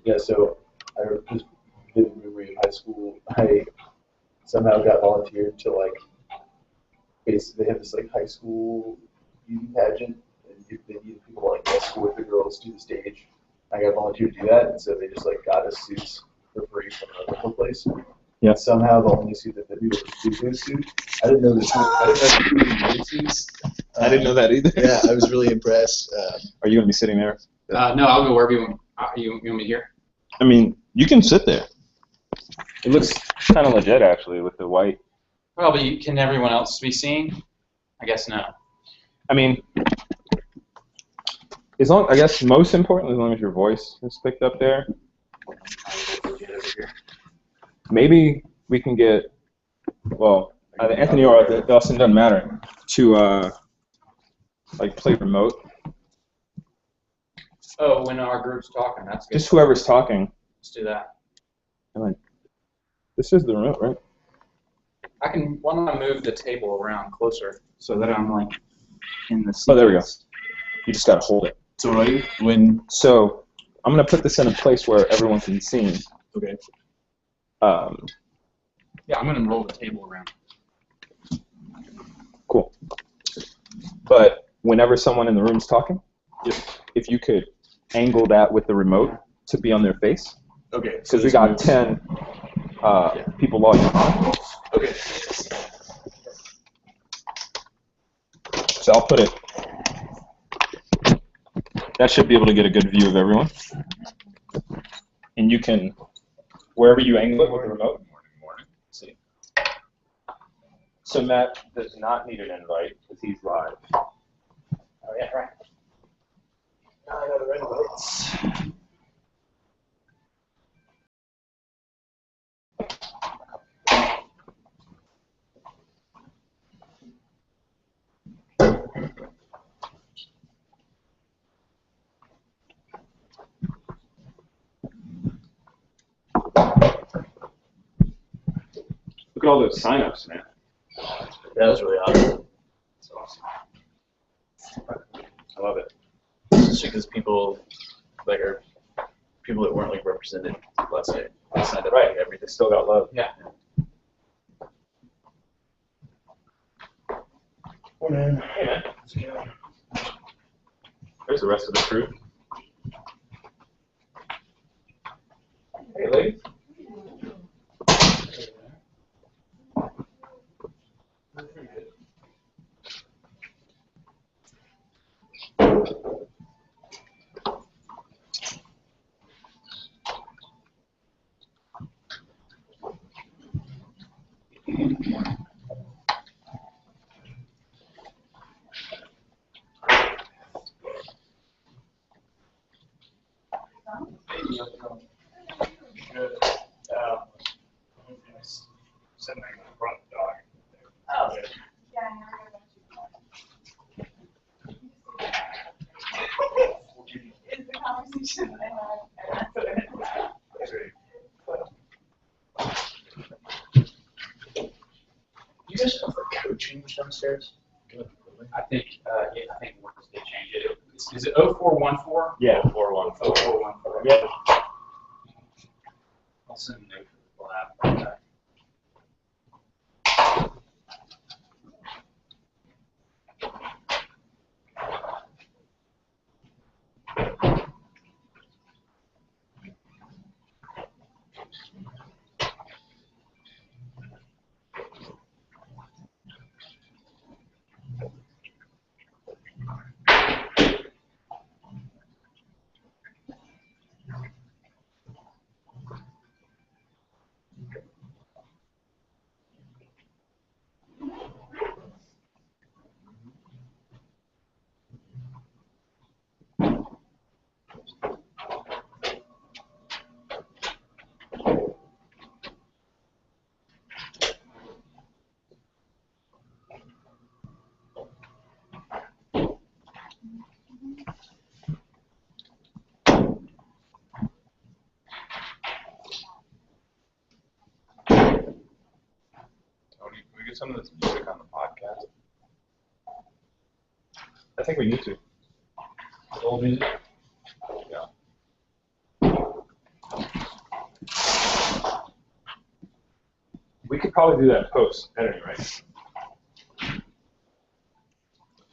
Yeah, so I just vivid memory of high school. I somehow got volunteered to like basically they have this like high school beauty pageant, and they needed people to like escort the girls to the stage. I got volunteered to do that, and so they just like got us suits for free from the rental place. Yeah. Somehow the only suit that fit me was a studio suit. I didn't know this. I didn't know the suits. I didn't know that either. Yeah, I was really impressed. Are you going to be sitting there? No, I'll go wherever you want. You want me here? I mean, you can sit there. It looks kind of legit, actually, with the white. Well, but can everyone else be seen? I guess no. I mean, I guess most importantly, as long as your voice is picked up there. Maybe we can get, well, either Anthony or Dustin, doesn't matter, to like play remote. Oh, when our group's talking, that's good. Just whoever's talking. Let's do that. This is the remote, right? Why don't I move the table around closer so that I'm like in the seat. Oh, there we go. You just gotta hold it. So So I'm gonna put this in a place where everyone can be seen. Okay. Yeah, I'm gonna roll the table around. Cool. But whenever someone in the room's talking, if you could angle that with the remote to be on their face. Okay. Because we got 10 people logging on. Okay. So I'll put it. That should be able to get a good view of everyone. And you can, wherever you angle it with the remote. See. So Matt does not need an invite because he's live. Oh yeah, right. I got the red votes. Look at all those signups, man. That was really awesome. That's awesome. I love it. Especially because people like are people that weren't like represented last night. They signed up Right. like everything. Still got love. Yeah. Morning. Hey, man. There's the rest of the crew. Hey, ladies. You guys offer coaching downstairs? I think we'll just change it. Is it 0414? Yeah, 414. 0414. Yeah. I'll send a note for the lab. Some of this music on the podcast. I think we need to. Old music? Yeah. We could probably do that post editing, right?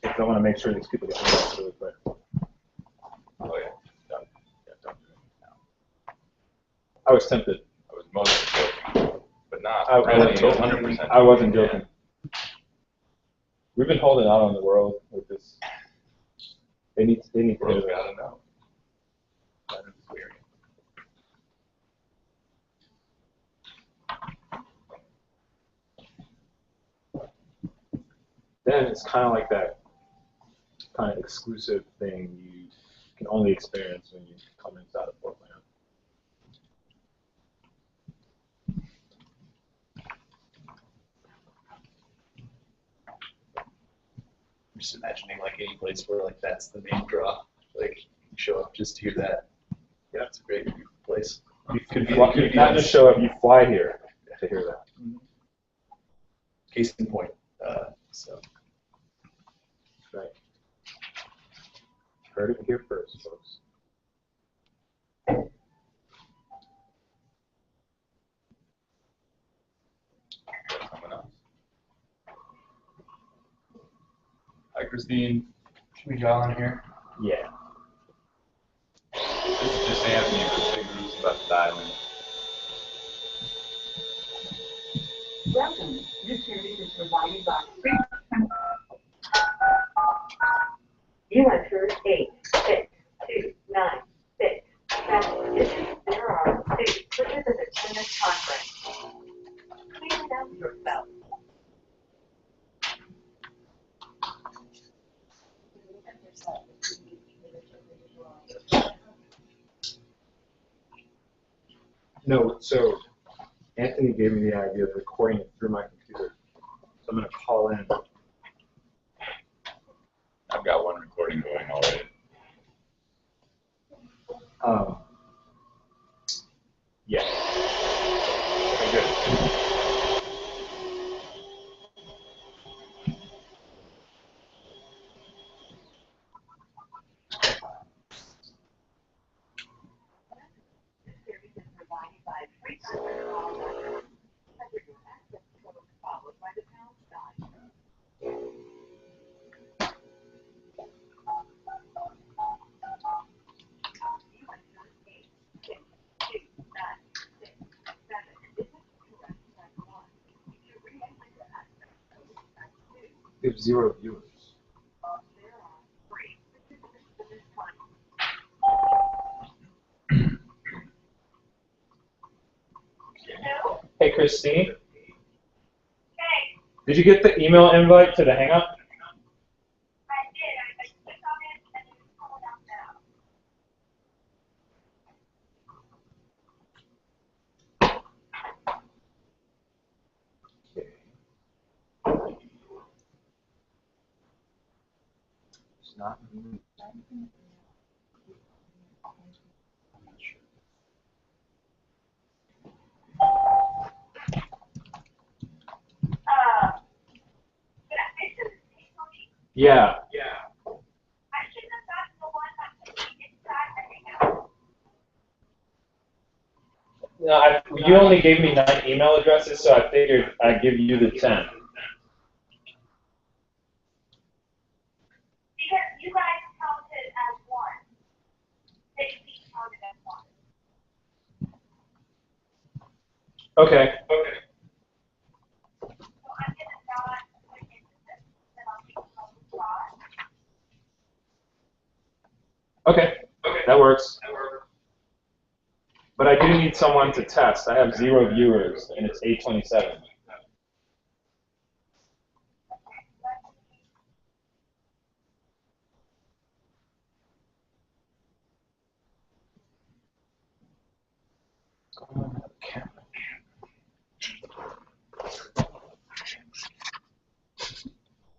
Because I want to make sure these people get results really quick. Oh yeah. Don't do it now. I was tempted. I was mostly joking, but not I really wasn't 100%. I wasn't joking. We've been holding out on the world with this. They need to World's do that. gotta know. That is weird. Then it's kind of like that kind of exclusive thing you can only experience when you come inside of 4.0. I'm just imagining like any place where like that's the main draw. Like you show up just to hear that. Yeah, it's a great place. You could not just show up, you fly here to hear that. Case in point. So. Right. Heard it here first, folks. Someone else. Hi, Christine. Should we draw on here? Yeah. This is just Anthony. The big group's about to dial in. Welcome. This service is provided by You entered 8, 6, 2, 9, 6, 7 digits. There are 6 participants in this conference. Please announce yourself. No, so Anthony gave me the idea of recording it through my computer. So I'm going to call in. I've got one recording going already. Yeah. Okay, good. This service is provided by 4.0Launch. Enter your access code followed by the pound sign. You entered 8, 6, 2, 9, 6, 7 digits. Correct, press 1. To re-enter your access code, press 2. We have 0 viewers. There are 3 participants in this conference. Hey, Christine. Hey, Did you get the email invite to the Hangout? I did. I clicked on it and it's pulling up now. Okay. It's not. But I should have seen something. Yeah. I should have gotten the one that took me inside the hangout. No, you only gave me 9 email addresses, so I figured I'd give you the 10. Because you guys counted as one. They each counted as one. Okay. So I'm gonna not put into this. Then I'll take the spot. Okay. That works. But I do need someone to test. I have 0 viewers, and it's 8:27.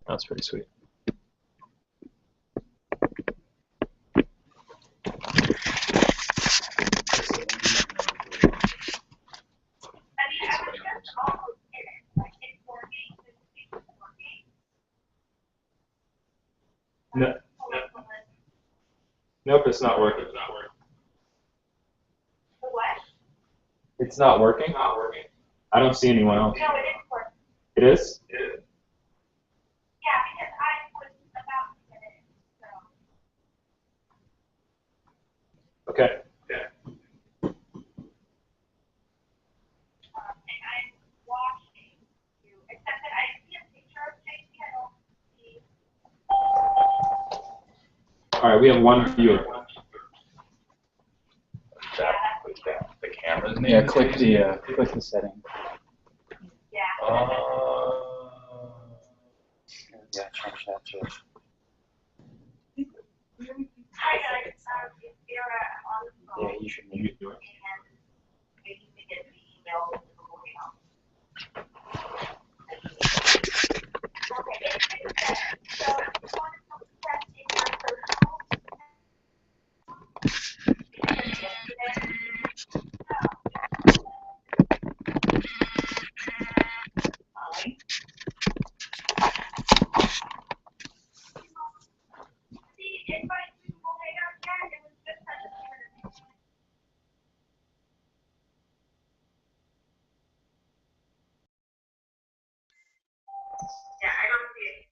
That's pretty sweet. I mean, I was just almost in it. Like, it's working. It's working. No, nope, it's not working. The what? It's not working. I don't see anyone else. No, it is working. It is? Yeah, because I was about to get it, so. Okay. And I'm watching you, except that I see a picture of JC, I don't see. All right, we have one viewer. The camera's name? Yeah, is click Jason? the setting. Yeah. Yeah, change that to. Hi guys, it's Vera on the phone. Yeah, you should You mute. do it. And maybe we get the email to the email. Okay, it's set. So if you want to put that in your personal. Fine. See, invite people later, yeah, it was just such a minute. Yeah, I don't see it.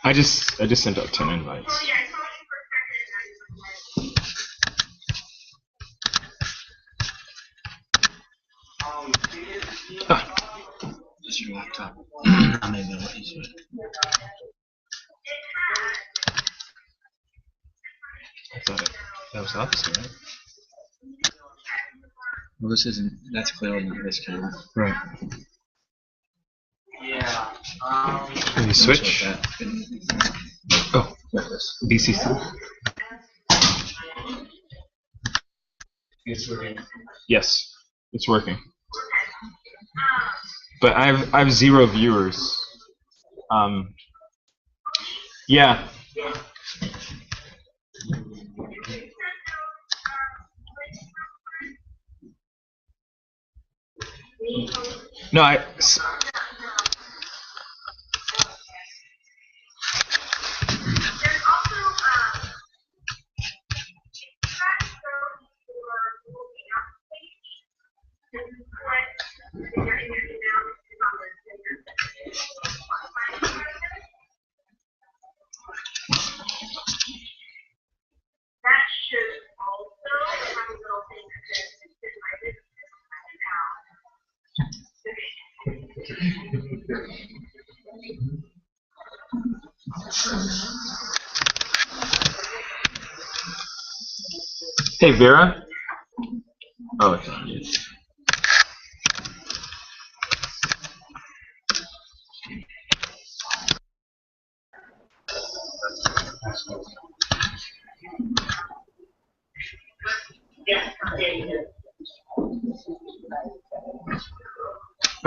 I just sent out 10 invites. Oh, yeah, I saw it for a second. This is your laptop. I don't even know what you said. I thought that was the opposite, right? Well, this isn't. That's clearly not this camera. Right. Yeah. Can you switch? Oh, BCC. It's working. Yes, it's working. But I have 0 viewers. Yeah. No, That should also have a little thing that says it's my Hey, Vera. Oh, okay.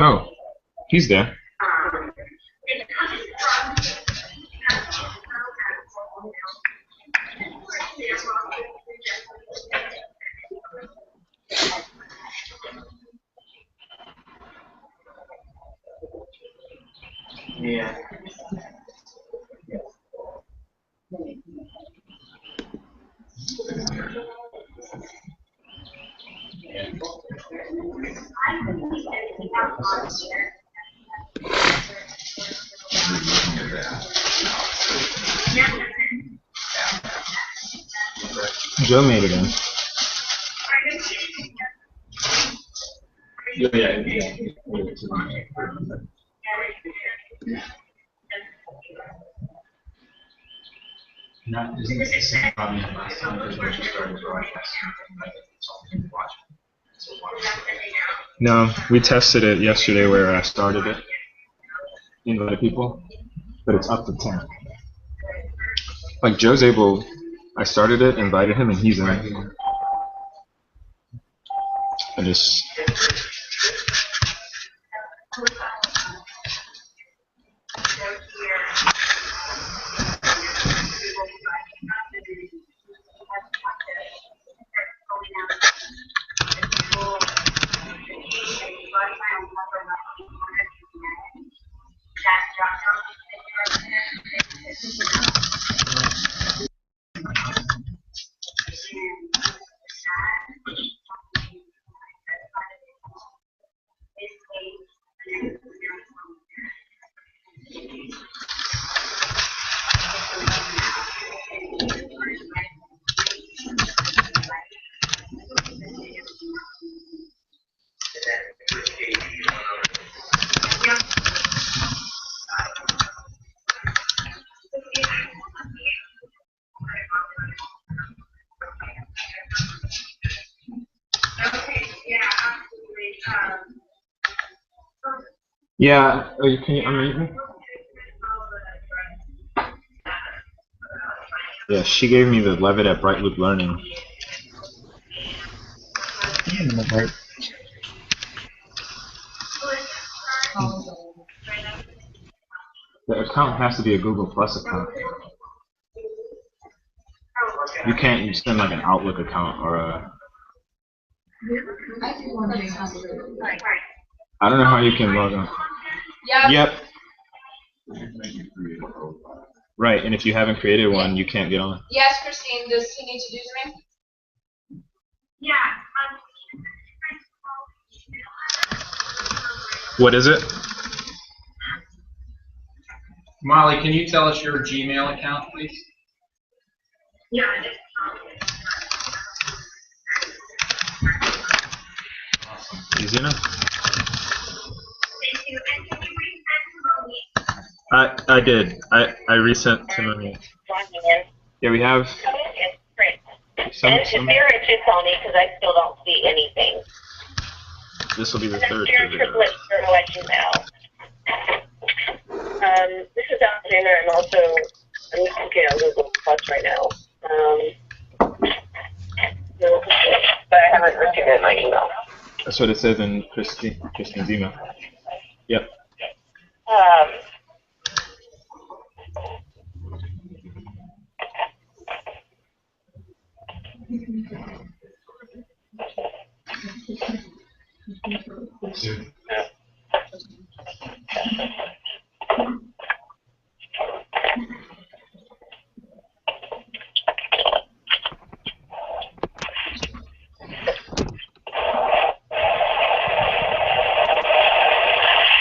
Oh, he's there. Yeah. Joe made it in. Not, isn't this the same problem as last time because when you started broadcasting, it's all been watching. No, we tested it yesterday where I started it. Invited people, but it's up to 10. Like Joe's able, I started it, invited him, and he's in. I just. Yeah. Oh, can you unmute me? Yeah, she gave me the Levitt at Bright Loop Learning. The account has to be a Google Plus account. You can't send like an Outlook account or a. I don't know how you can log on. Yep. Right, and if you haven't created one, you can't get on. Yes, Christine, does he need to do something? Yeah. What is it? Molly, can you tell us your Gmail account, please? Yeah. Easy enough. Thank you. And can you resend to me? I did. I resent to Monique. Yeah, we have some. And Shapira just on me because I still don't see anything. This will be the And third. Shapira triplets are to let you know. This is Alexander. I'm also I'm looking at Google Plus right now. No, but I haven't received it in my email. That's what it says in Christine's email. Yep.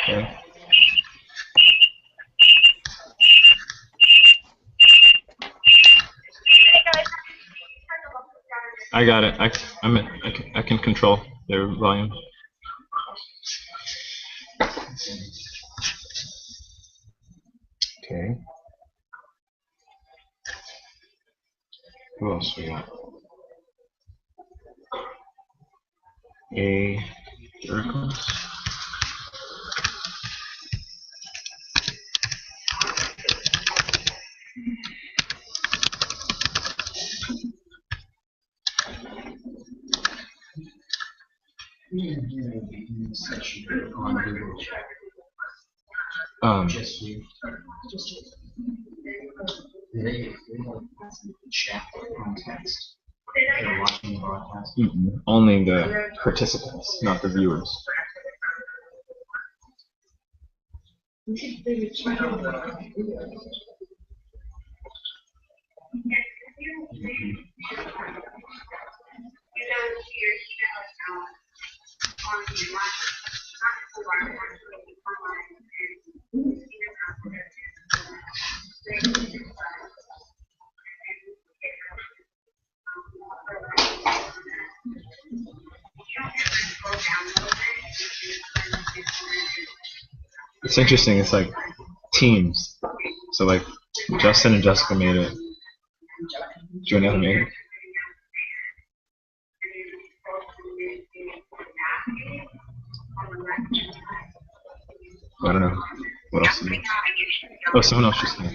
Okay. I got it. I can control their volume. Okay. Who else we got? A Jericho. Only the participants, not the viewers. It's interesting. It's like teams. So like Justin and Jessica made it. Juliana made it. I don't know. What else? Oh, someone else just came.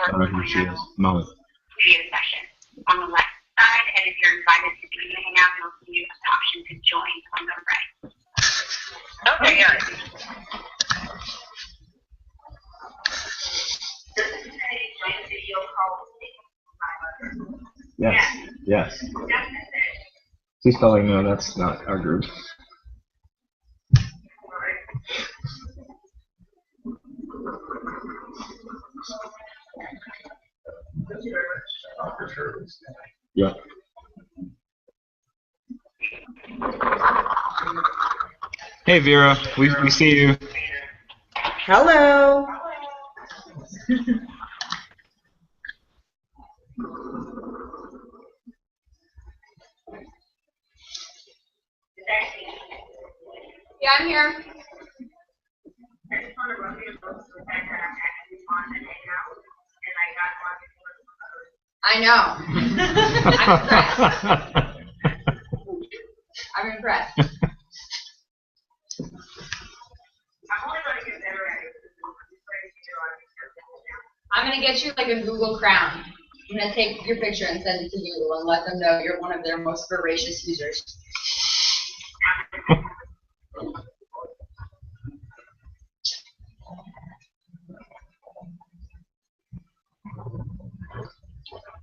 I don't know who she is. Molly. Session on the left side, and if you're invited to be in the hangout, you'll see the option to join on the right. Okay, yeah. Yes. Yes. Please tell her no, that's not our group. Yeah. Hey Vera, we see you. Hello. Yeah, I'm here. I know. I'm impressed. I'm gonna get you like a Google crown. I'm gonna take your picture and send it to Google and let them know you're one of their most voracious users.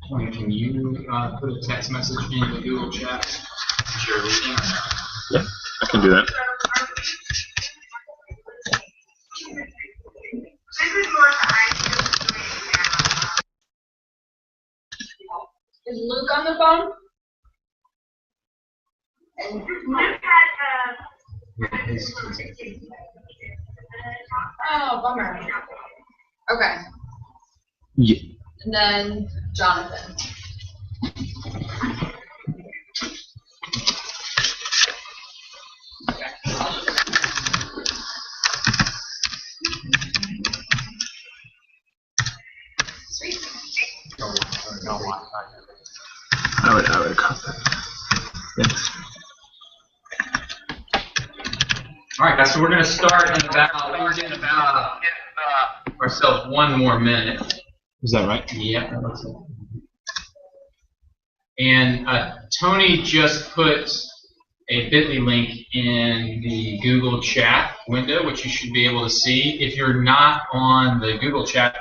Tony, can you put a text message in the Google chat? Sure, we can. Yeah, I can do that. Is Luke on the phone? Oh, bummer. Okay. Yeah. And then Jonathan. Sweet. I would cut that. Yes. All right, guys. So we're going to start in about. We're going to ourselves one more minute. Is that right? Yeah. And Tony just put a bit.ly link in the Google chat window, which you should be able to see. If you're not on the Google chat,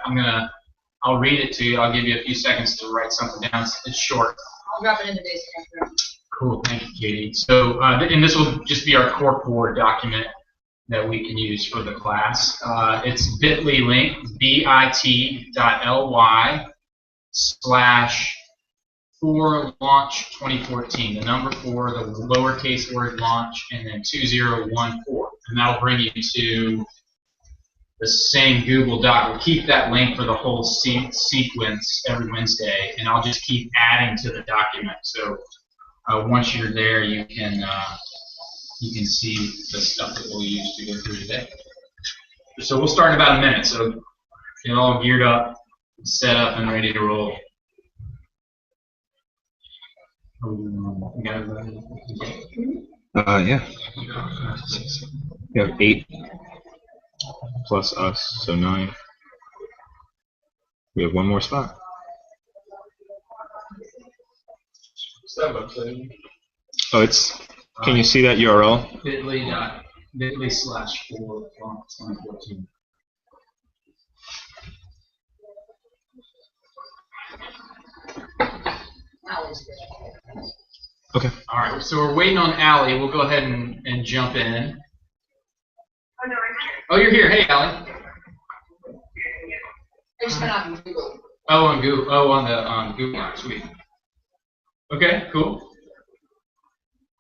I'll read it to you. I'll give you a few seconds to write something down. It's short. I'll drop it in the days after. Cool, thank you, Katie. So, and this will just be our corkboard document that we can use for the class. It's bit.ly link, bit.ly/4.Launch 2014. The number 4, the lowercase word launch, and then 2014. And that'll bring you to the same Google Doc. We'll keep that link for the whole sequence every Wednesday, and I'll just keep adding to the document. So once you're there, you can see the stuff that we'll use to go through today. So we'll start in about a minute. So get all geared up, set up, and ready to roll. Yeah. We have 8 plus us, so 9. We have one more spot. Oh, it's. Can you see that URL? bit.ly/4.Launch 2014. Okay. All right, so we're waiting on Allie. We'll go ahead and jump in. Oh, you're here. Hey, Allie. I just went on Google. Oh, on Google. Oh, on Google. Sweet. Okay, cool.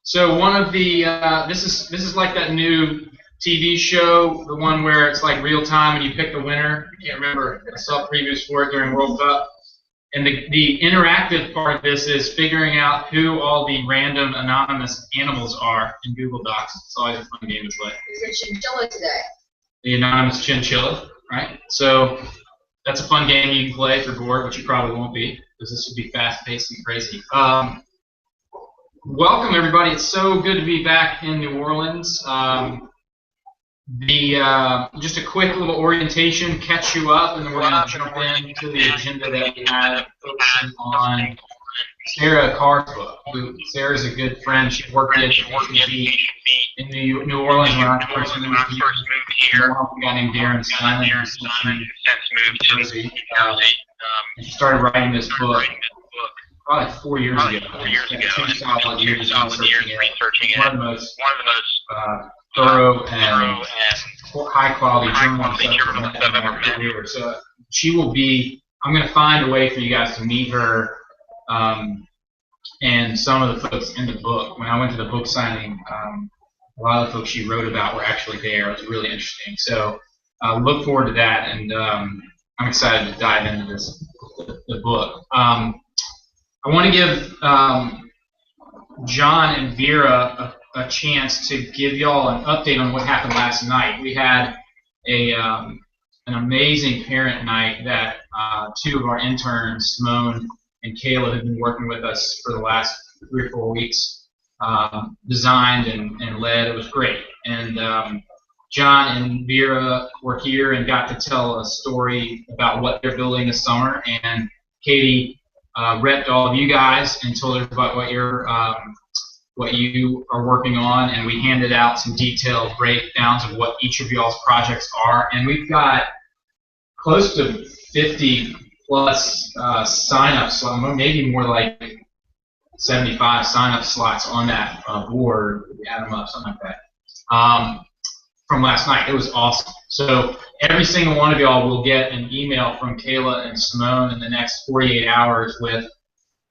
So one of the this is like that new TV show, the one where it's like real time and you pick the winner. I can't remember. I saw previews for it during World Cup. And the interactive part of this is figuring out who all the random anonymous animals are in Google Docs. It's always a fun game to play. There's a chinchilla today. The anonymous chinchilla, right? So that's a fun game you can play if you're bored, which you probably won't be, because this will be fast-paced and crazy. Welcome, everybody. It's so good to be back in New Orleans. Just a quick little orientation, catch you up, and then we're going to jump into the agenda that we have focusing on Sarah Carr's book. Sarah's a good friend. She worked at HBB in New Orleans when I first moved here. A guy named Darren Simon, who since moved to Jersey. She started writing this book probably 4 years ago. 2 solid years researching it. One of the most thorough and high-quality journalists I've ever met. So she will be. I'm going to find a way for you guys to meet her and some of the folks in the book. When I went to the book signing, a lot of the folks she wrote about were actually there. It was really interesting. So look forward to that, and I'm excited to dive into the book. I want to give John and Vera a chance to give y'all an update on what happened last night. We had an amazing parent night that 2 of our interns, Simone and Kayla, have been working with us for the last 3 or 4 weeks, designed and led. It was great. And John and Vera were here and got to tell a story about what they're building this summer, and Katie repped all of you guys and told us about what you are working on, and we handed out some detailed breakdowns of what each of y'all's projects are, and we've got close to 50 plus sign-ups, maybe more like 75 sign-up slots on that board. We add them up, something like that. From last night. It was awesome. So every single one of y'all will get an email from Kayla and Simone in the next 48 hours with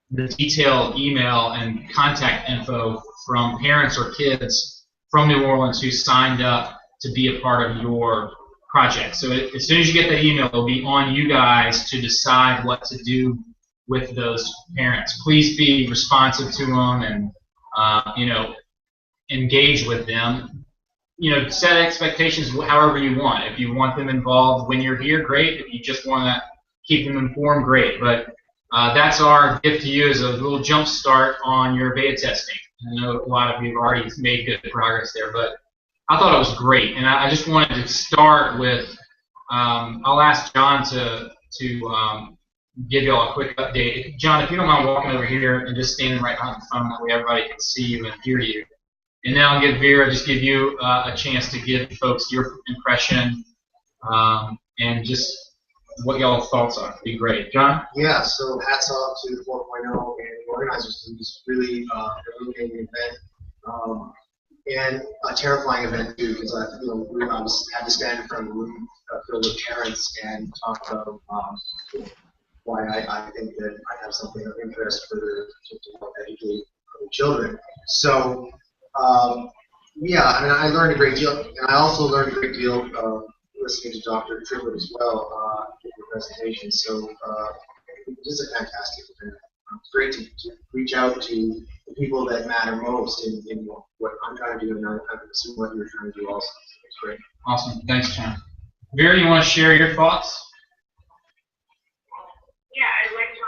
the detailed email and contact info from parents or kids from New Orleans who signed up to be a part of your project. So as soon as you get that email, it'll be on you guys to decide what to do with those parents. Please be responsive to them and engage with them. Set expectations however you want. If you want them involved when you're here, great. If you just want to keep them informed, great. But that's our gift to you as a little jump start on your beta testing. I know a lot of you have already made good progress there, but I thought it was great. And I just wanted to start with, I'll ask John to give you all a quick update. John, if you don't mind walking over here and just standing right behind the phone, that way everybody can see you and hear you. And then I'll give Vera, just give you a chance to give folks your impression and just what y'all's thoughts are. It'd be great. John? Yeah, so hats off to 4.0 and the organizers. It was really an illuminating event and a terrifying event too, because I had to stand in front of a room filled with parents and talk about why I think that I have something of interest for to help educate other children. So. Yeah, I learned a great deal, and I also learned a great deal listening to Dr. Triplett as well in the presentation. So it is a fantastic event. It's great to reach out to the people that matter most in what I'm trying to do, and I'm assuming what you're trying to do also. It's great. Awesome. Thanks, John. Vera, you want to share your thoughts? Yeah, I'd like John.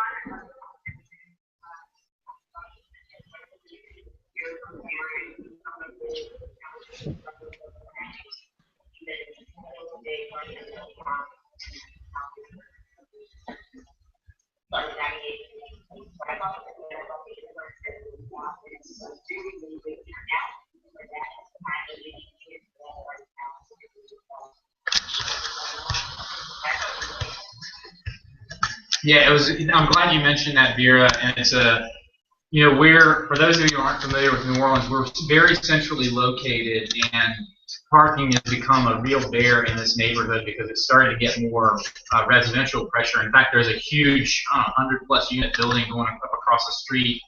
Yeah, I'm glad you mentioned that, Vera, and it's for those of you who aren't familiar with New Orleans, we're very centrally located, and parking has become a real bear in this neighborhood because it's starting to get more residential pressure. In fact, there's a huge 100-plus unit building going up across the street,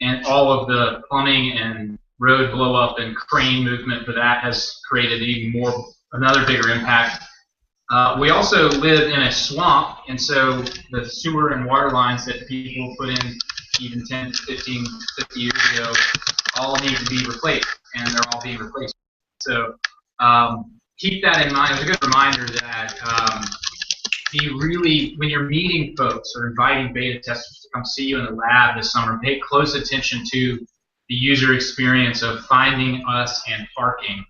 and all of the plumbing and road blow-up and crane movement for that has created another bigger impact. We also live in a swamp, and so the sewer and water lines that people put in even 10, 15, 50 years ago all need to be replaced, and they're all being replaced. So keep that in mind. It's a good reminder that when you're meeting folks or inviting beta testers to come see you in the lab this summer, pay close attention to the user experience of finding us and parking.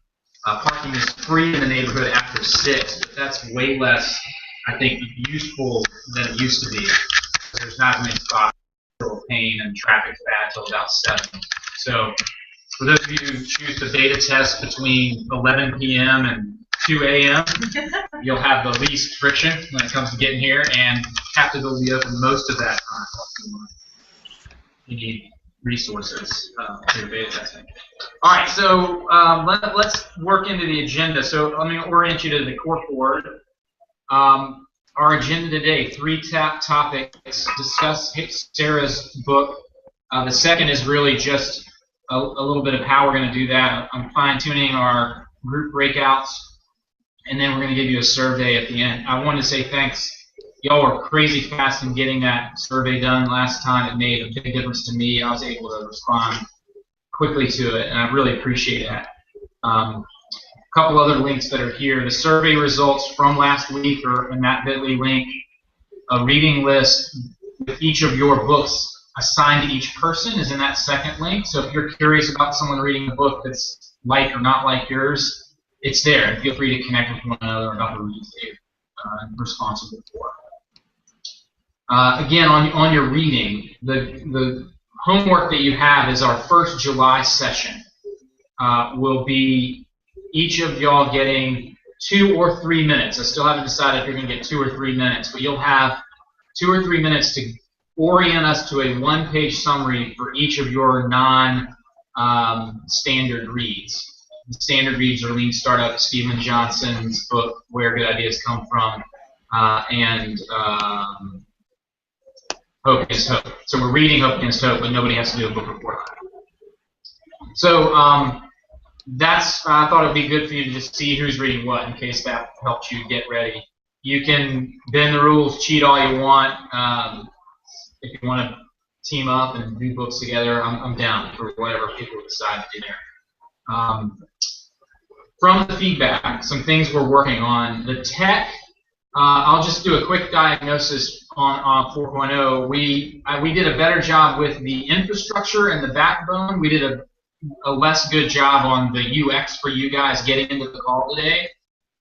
Parking is free in the neighborhood after 6, but that's way less, I think, useful than it used to be. There's not as many spots, pain, and traffic's bad until about 7. So for those of you who choose to beta test between 11 p.m. and 2 a.m., you'll have the least friction when it comes to getting here, and Captive will be open most of that time. You need resources for your beta testing. All right, so let's work into the agenda. So let me orient you to the corkboard. Our agenda today, 3 topics, discuss Sarah's book. The second is really just a little bit of how we're going to do that. I'm fine-tuning our group breakouts, and then we're going to give you a survey at the end. I want to say thanks. Y'all were crazy fast in getting that survey done last time. It made a big difference to me. I was able to respond quickly to it, and I really appreciate that. A couple other links that are here. The survey results from last week are in that bit.ly link. A reading list with each of your books assigned to each person is in that second link. So if you're curious about someone reading a book that's like or not like yours, it's there, and feel free to connect with one another about the reads that you're responsible for. Again, on your reading, the homework that you have is our first July session. Will be each of y'all getting 2 or 3 minutes. I still haven't decided if you're going to get 2 or 3 minutes, but you'll have 2 or 3 minutes to orient us to a one-page summary for each of your non-standard reads. The standard reads are Lean Startup, Stephen Johnson's book, Where Good Ideas Come From, and Hope Against Hope. So we're reading Hope Against Hope, but nobody has to do a book report. So I thought it would be good for you to just see who's reading what in case that helps you get ready. You can bend the rules, cheat all you want. If you want to team up and do books together, I'm down for whatever people decide to do there. From the feedback, some things we're working on. The tech, I'll just do a quick diagnosis on 4.0. We did a better job with the infrastructure and the backbone. We did a less good job on the UX for you guys getting into the call today.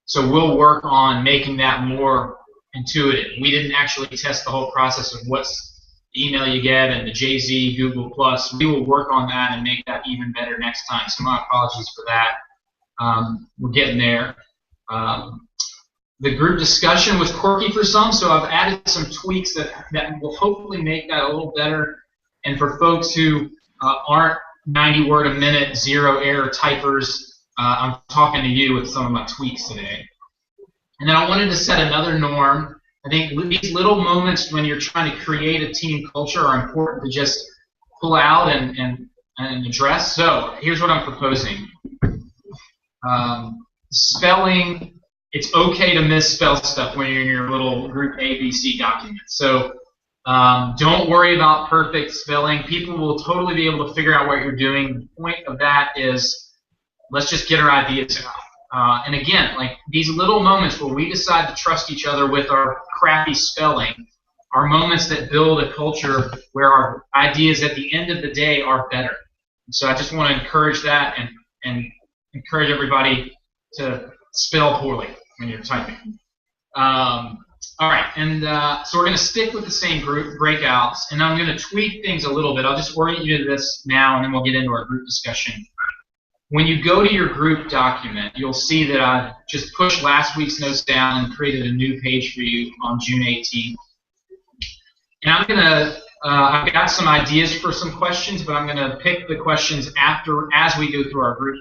So we'll work on making that more intuitive. We didn't actually test the whole process of what's the email you get and the JZ, Google+. We will work on that and make that even better next time. So my apologies for that. We're getting there. The group discussion was quirky for some, so I've added some tweaks that will hopefully make that a little better. And for folks who aren't 90-word a minute, zero error typers, I'm talking to you with some of my tweaks today. And then I wanted to set another norm. I think these little moments when you're trying to create a team culture are important to just pull out and address. So here's what I'm proposing. Spelling, it's okay to misspell stuff when you're in your little group ABC document. So don't worry about perfect spelling. People will totally be able to figure out what you're doing. The point of that is let's just get our ideas out. And again, like these little moments where we decide to trust each other with our crappy spelling are moments that build a culture where our ideas at the end of the day are better. And so I just want to encourage that and encourage everybody to spell poorly when you're typing. All right, and so we're going to stick with the same group breakouts, and I'm going to tweak things a little bit. I'll just orient you to this now, and then we'll get into our group discussion. When you go to your group document, you'll see that I just pushed last week's notes down and created a new page for you on June 18th. And I'm going to, I've got some ideas for some questions, but I'm going to pick the questions as we go through our group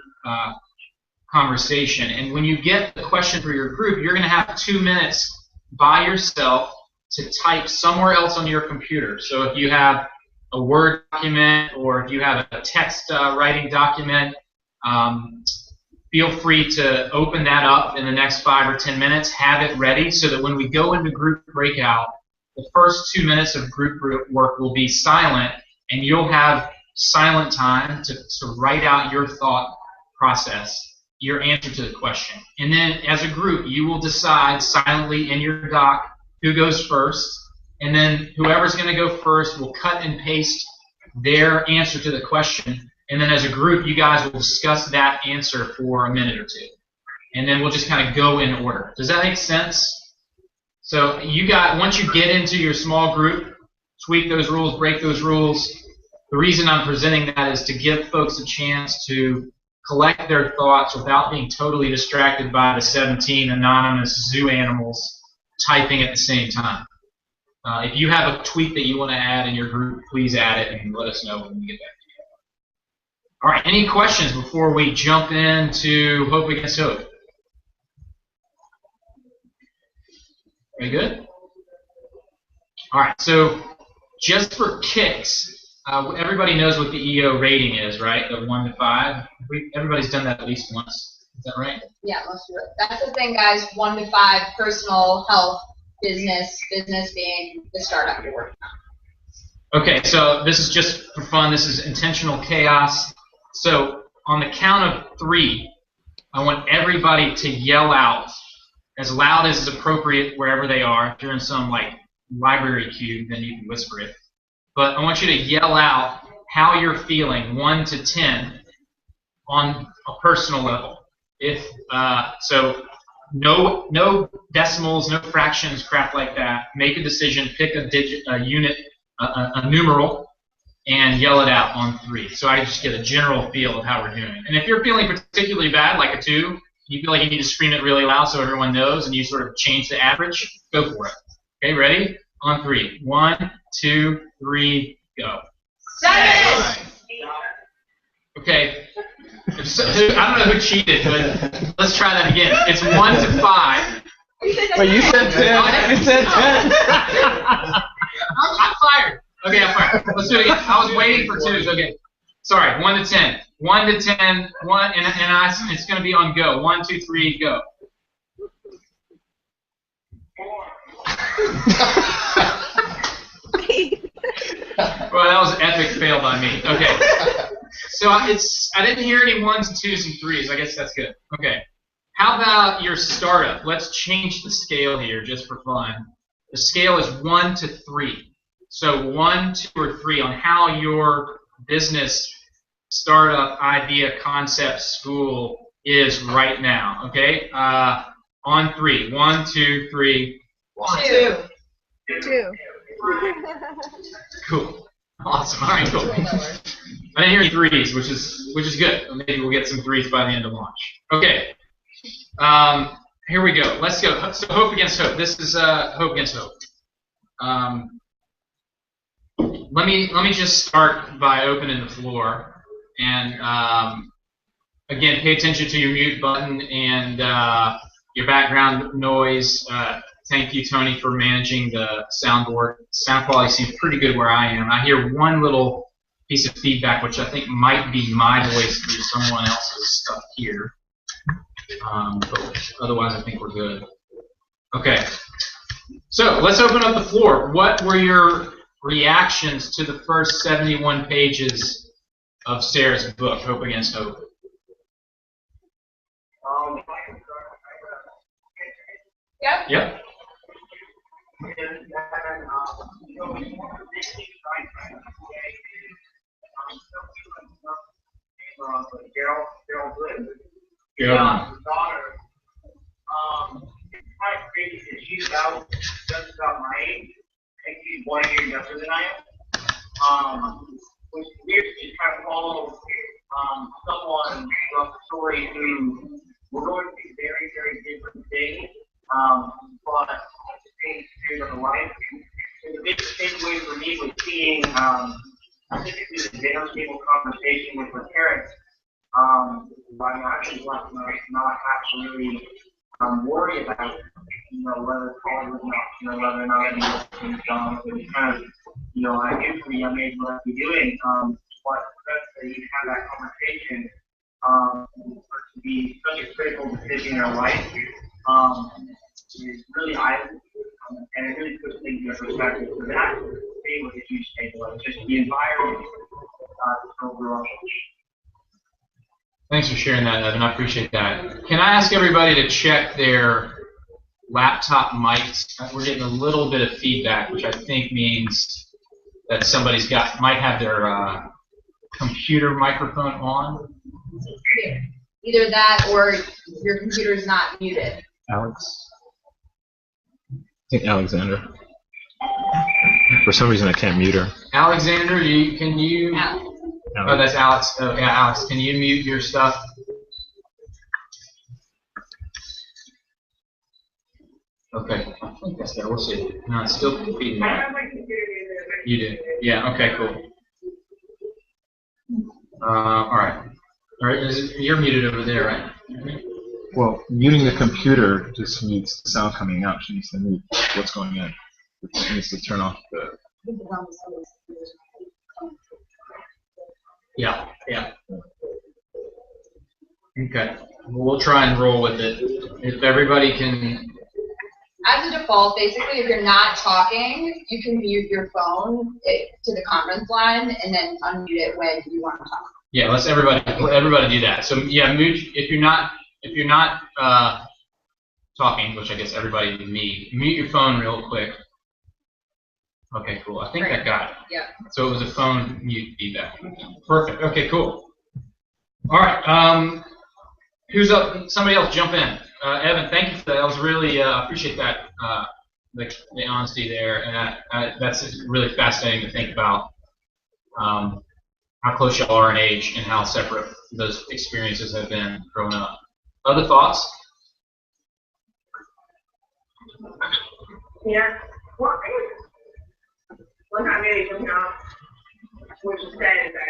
conversation. And when you get the question for your group, you're going to have 2 minutes by yourself to type somewhere else on your computer. So if you have a Word document or if you have a text writing document, feel free to open that up in the next 5 or 10 minutes, have it ready so that when we go into group breakout, the first 2 minutes of group work will be silent, and you'll have silent time to write out your thought process, your answer to the question. And then as a group, you will decide silently in your doc who goes first, and then whoever's going to go first will cut and paste their answer to the question, and then as a group, you guys will discuss that answer for a minute or two. And then we'll just kind of go in order. Does that make sense? So once you get into your small group, tweak those rules, break those rules. The reason I'm presenting that is to give folks a chance to collect their thoughts without being totally distracted by the 17 anonymous zoo animals typing at the same time. If you have a tweak that you want to add in your group, please add it and let us know when we get back together. All right, any questions before we jump into Hope Against Hope? Very good? All right, so just for kicks, everybody knows what the EO rating is, right? The 1 to 5. Everybody's done that at least once. Is that right? Yeah, most of it. That's the thing, guys. 1 to 5, personal, health, business being the startup you're working on. Okay, so this is just for fun. This is intentional chaos. So on the count of 3, I want everybody to yell out as loud as is appropriate wherever they are. If you're in some like library cube, then you can whisper it. But I want you to yell out how you're feeling, 1 to 10, on a personal level. If so, no decimals, no fractions, crap like that. Make a decision, pick a digit, a unit, a numeral, and yell it out on 3. So I just get a general feel of how we're doing. And if you're feeling particularly bad, like a 2, you feel like you need to scream it really loud so everyone knows, and you sort of change the average, go for it. Okay, ready? On 3. 1, 2, 3, go. 7! Okay. So, I don't know who cheated, but let's try that again. It's 1 to 5. Wait, you said 10. You said 10. I'm fired. Okay, I'm fired. Let's do it again. I was waiting for 2s. Okay. Sorry, 1 to 10. 1 to 10. 1, and it's going to be on go. 1, 2, 3, go. Well, that was an epic fail by me. Okay. So I didn't hear any 1s and 2s and 3s. I guess that's good. Okay. How about your startup? Let's change the scale here just for fun. The scale is 1 to 3. So 1, 2, or 3 on how your business, startup, idea, concept, school is right now. Okay? On 3. 1, 2, 3. 2. 2. Cool. Awesome. All right, cool. I didn't hear any 3s, which is good. Maybe we'll get some 3s by the end of launch. Okay. Here we go. Let's go. So hope against hope. This is hope against hope. Let me just start by opening the floor, and again, pay attention to your mute button and your background noise. Thank you, Tony, for managing the soundboard. Sound quality seems pretty good where I am. I hear one little piece of feedback, which I think might be my voice through someone else's stuff here. But otherwise, I think we're good. Okay. So let's open up the floor. What were your reactions to the first 71 pages of Sarah's book, Hope Against Hope? Yep. Yep. Daughter, quite crazy because she's about just about my age. I think she's 1 year younger than I am. Which is weird to kind of follow someone from the story who we're going through very, very different things, but at the same period of life. And the biggest takeaway for me was seeing, specifically the dinner table conversation with her parents. I'm actually not have to really worry about, whether college was not, whether or not I'd be listening to John. It was kind of, I knew from a young age what I'd be doing, but that you have that conversation, to be such a critical decision in our life, is really eye-opening, and it really puts things in perspective. So that was a huge takeaway, just the environment overall. Thanks for sharing that, Evan. I appreciate that. Can I ask everybody to check their laptop mics? We're getting a little bit of feedback, which I think means that somebody's might have their computer microphone on. Either that or your computer's not muted. Alex? I think Alexander. For some reason, I can't mute her. Alexander, can you? Alex. Oh, that's Alex. Oh, yeah, Alex. Can you mute your stuff? Okay. I think that's there. We'll see. No, it's still feedback. You did. Yeah. Okay. Cool. All right. All right. You're muted over there, right? Well, muting the computer just needs the sound coming out. She needs to mute what's going in. She needs to turn off the... Yeah, yeah. Okay. We'll try and roll with it. If everybody can... As a default, basically, if you're not talking, you can mute your phone to the conference line and then unmute it when you want to talk. Yeah, let everybody do that. So yeah, mute if you're not talking, which I guess everybody would need. Mute your phone real quick. Okay, cool. I think that got it. Yeah. So it was a phone mute feedback. Perfect. Okay, cool. All right. Who's up? Somebody else jump in. Evan, thank you for that. That was really appreciate that the honesty there, and that's really fascinating to think about how close y'all are in age and how separate those experiences have been growing up. Other thoughts? Yeah. Well, one time maybe coming off what you said is that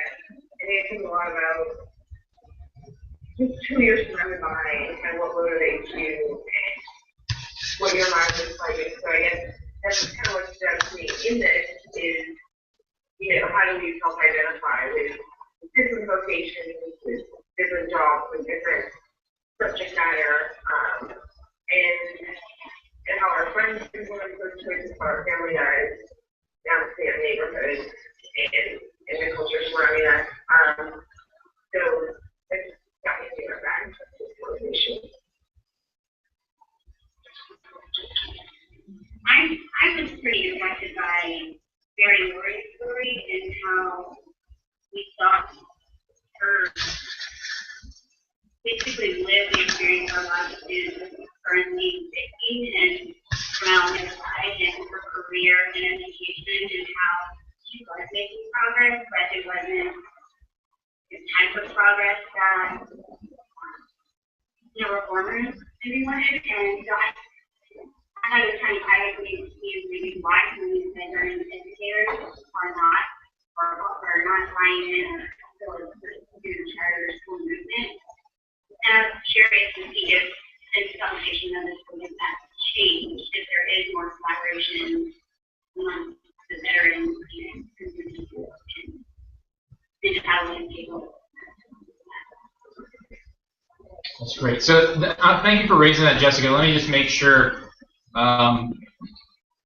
it thinks a lot about just who you're surrounded by and what motivates you and what your mind is like. And so I guess that's kind of what stood out to me in this is, how do we self-identify with different vocations, with different jobs, with different subject matter, and how our friends influence those choices, how our family does, obviously our neighborhood, and the culture surrounding us. So it's got me thinking about this motivation. I was pretty affected by Barry Lori's story and how we thought her basically lived the experience our life is currently taking and around her side and her career in education and how she was making progress, but it wasn't the type of progress that reformers maybe wanted. And so I had a kind of eye-opening experience maybe why some of these veteran educators are not buying in to the charter school movement. And I'm curious to see if in some nation of this will that change, if there is more collaboration among the veterans and people and how we people. That's great. So thank you for raising that, Jessica. Let me just make sure.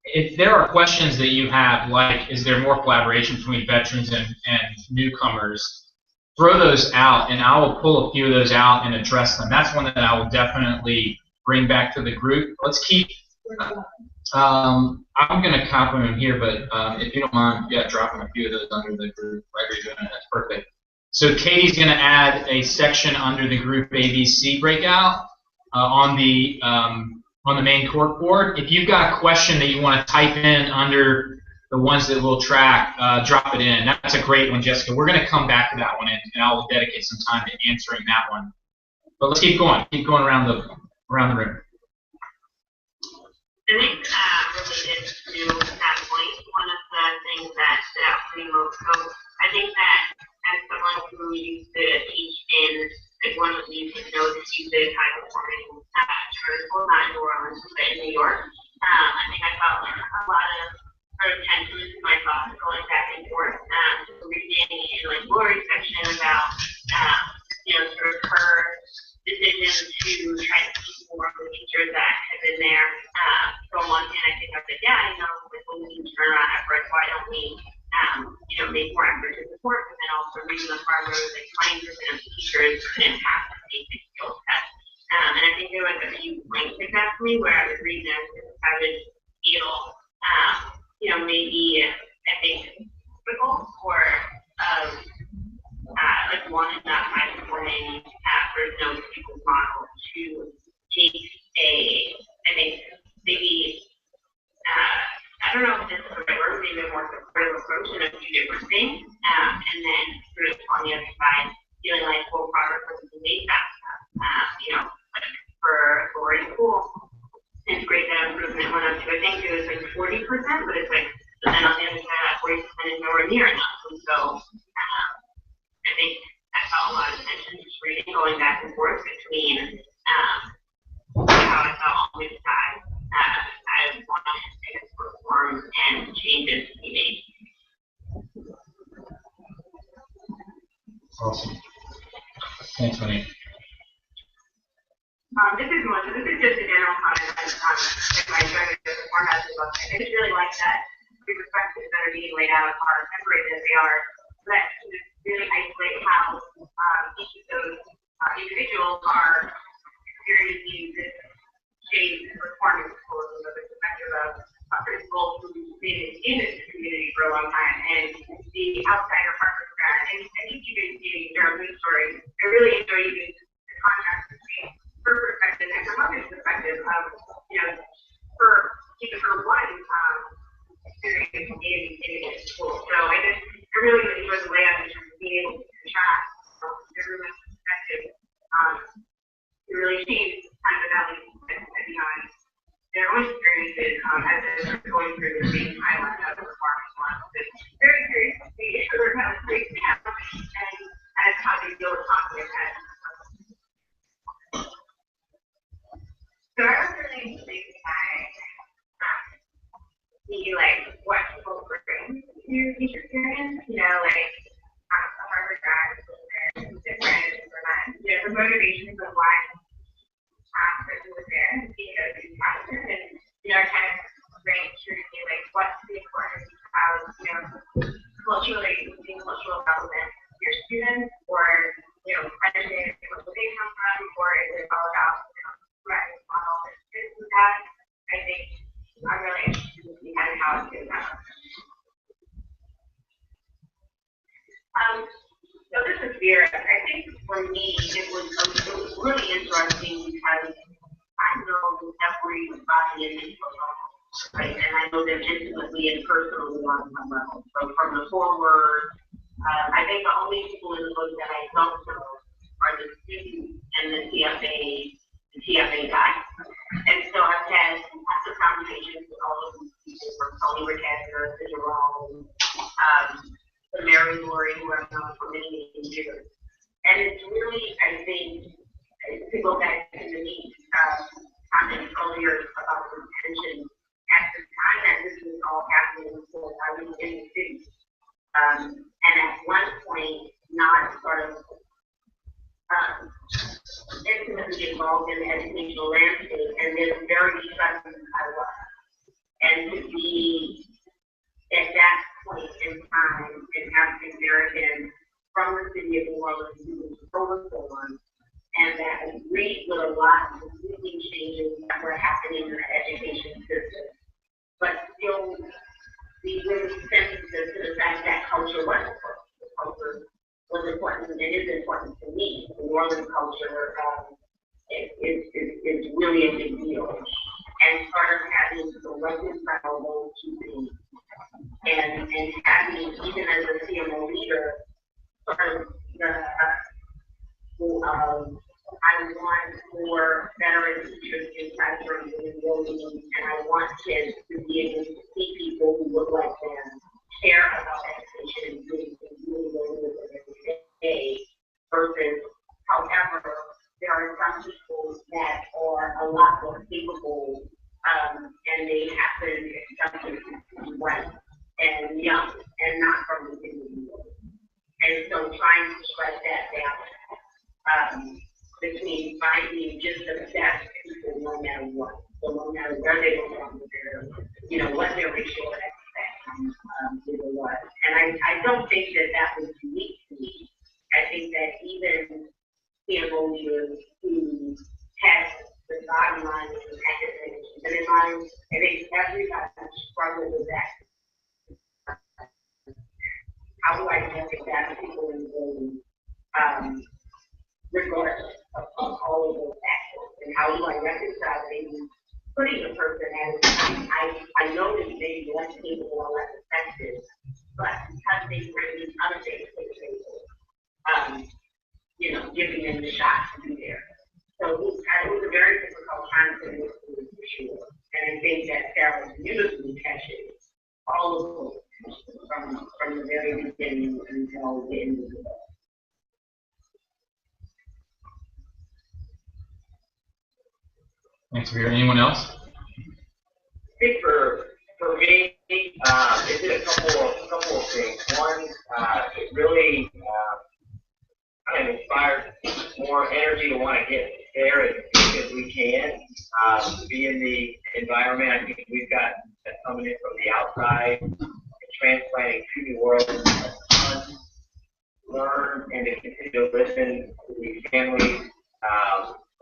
If there are questions that you have, like is there more collaboration between veterans and newcomers, throw those out, and I will pull a few of those out and address them. That's one that I will definitely bring back to the group. Let's keep. I'm going to copy them here, but if you don't mind, dropping a few of those under the group. Like you're doing it, that's perfect. So Katie's going to add a section under the group ABC breakout on the main cork board. If you've got a question that you want to type in under the ones that we'll track, drop it in. That's a great one, Jessica. We're going to come back to that one, and I will dedicate some time to answering that one. But let's keep going. Keep going around the room. I think related to that point, one of the things that stood out for me most, so I think that as someone who used to teach in one of these no-secret high-performing charter school, not in New Orleans, but in New York, I think I felt a lot of sort of tension in my thoughts going back and forth. Reading in like Lori's section about sort of her decision to try to keep more of the teachers that had been there. So on one hand, I think I was like, when we can turn around efforts, why don't we make more effort to support, and then also reading the farmers, like 20% of teachers couldn't pass the basic skills test. And I think there was a few points like that for me where I was reading this, I would feel, maybe I think difficult or like wanting that high performing first no people model to take I think maybe I don't know if this is the right word, maybe a more supportive approach in a few different things, and then sort of on the other side, feeling like progress wasn't made fast enough. Like for Lori School, it's great that improvement went up to, I think it was like 40%, but it's like, but then on the other side, that 40% is nowhere near enough. And so I think I felt a lot of tension just reading, going back and forth between how I felt on this side. I want to reform and changes to be made. Awesome. Thanks, Monique. This is just a general comment if I enjoy the format of the book. I just really like that the perspectives that are being laid out are separated as they are, but to really isolate how each of those individuals are experiencing this change in performance from the perspective of a principal who's been in this community for a long time and the outsider Harvard grad. And I think you guys gave your own story. I really enjoy using the contrast between from mother's perspective, for one, experience in school. So I really enjoyed the layout in terms of being able to contrast everyone's perspective. To really see kind of values beyond their own experiences as they're going through the same highlight of the requirements model. It's very curious to see if they're kind of great and as how they deal with conflict. So I was really intrigued by like what people bring to each experience, like a Harvard grad is different from the motivations of why person was there and these classes and kind of bring through to me like what's the importance of culturally being cultural relevant to your students or understanding where they come from or is it all about providing model and students with that. I think I'm really interested to see kind of how it's going to go. So this is Vera. I think for me it was really interesting because I know everybody in this program, right? And I know them intimately and personally on some level. So from the forward, I think the only people in the book that I don't know are the students and the TFA guy. And so I've had lots of conversations with all of these people from Tony Ricketter to Jerome, to Mary Lori, who I've known for many, many years. And it's really, I think, to go back to the neat comment earlier about the retention, at the time that this was all happening, I was in the city. And at one point, not sort of intimately involved in the educational landscape, and then very sudden I was. And to be at that point in time and have an American from the city of New Orleans who was pro-reform and that agreed with a lot of the sweeping changes that were happening in the education system, but still be really sensitive to the fact that culture was important. The culture was important and is important to me. The New Orleans culture is really a big deal. And sort of having to reconcile those two things. And having, even as a CMO leader, sort of I want more veteran teachers inside of the building, and I want kids to be able to see people who look like them, care about education, and really live every day. Versus, however, there are some people that are a lot more capable, and they happen to be white and young and not from the community. And so trying to strike that balance between finding just the best people no matter what. So no matter where they go from what their racial background is or what. And I don't think that was unique to me. I think that even CMO leaders who have the bottom line of the academic and in mind, I think everybody struggles with that. How do I get that people in the building, regardless of all of those factors? And how do I reconcile maybe putting a person as I know that they less capable or less effective, but because they bring these other things to the table, giving them the shot to be there. So it was a very difficult time for me for sure. And I think that Sarah beautifully catches all of those from the very beginning until the end of the book. Thanks, Vera. Anyone else? I think for me, it did a couple of things. One, it really kind of inspired more energy to want to get there as quick as we can, to be in the environment. I think we've got that coming in from the outside and transplanting to New Orleans a ton, learn and to continue to listen to these families,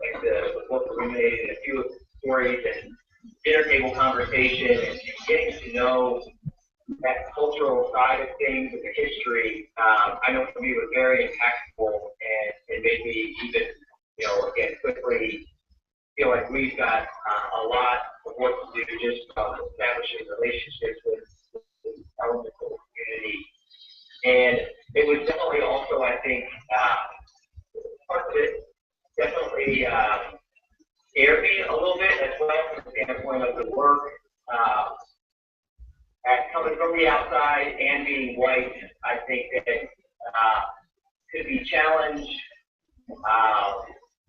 like the book illuminated a few stories and dinner table conversation and getting to know that cultural side of things and the history, I know for me was very impactful, and it made me even, again, quickly feel like we've got a lot of work to do just establishing relationships with elements of the community. And it was definitely also, I think, part of it definitely scared me a little bit as well from the standpoint of the work. Coming from the outside and being white, I think that could be challenged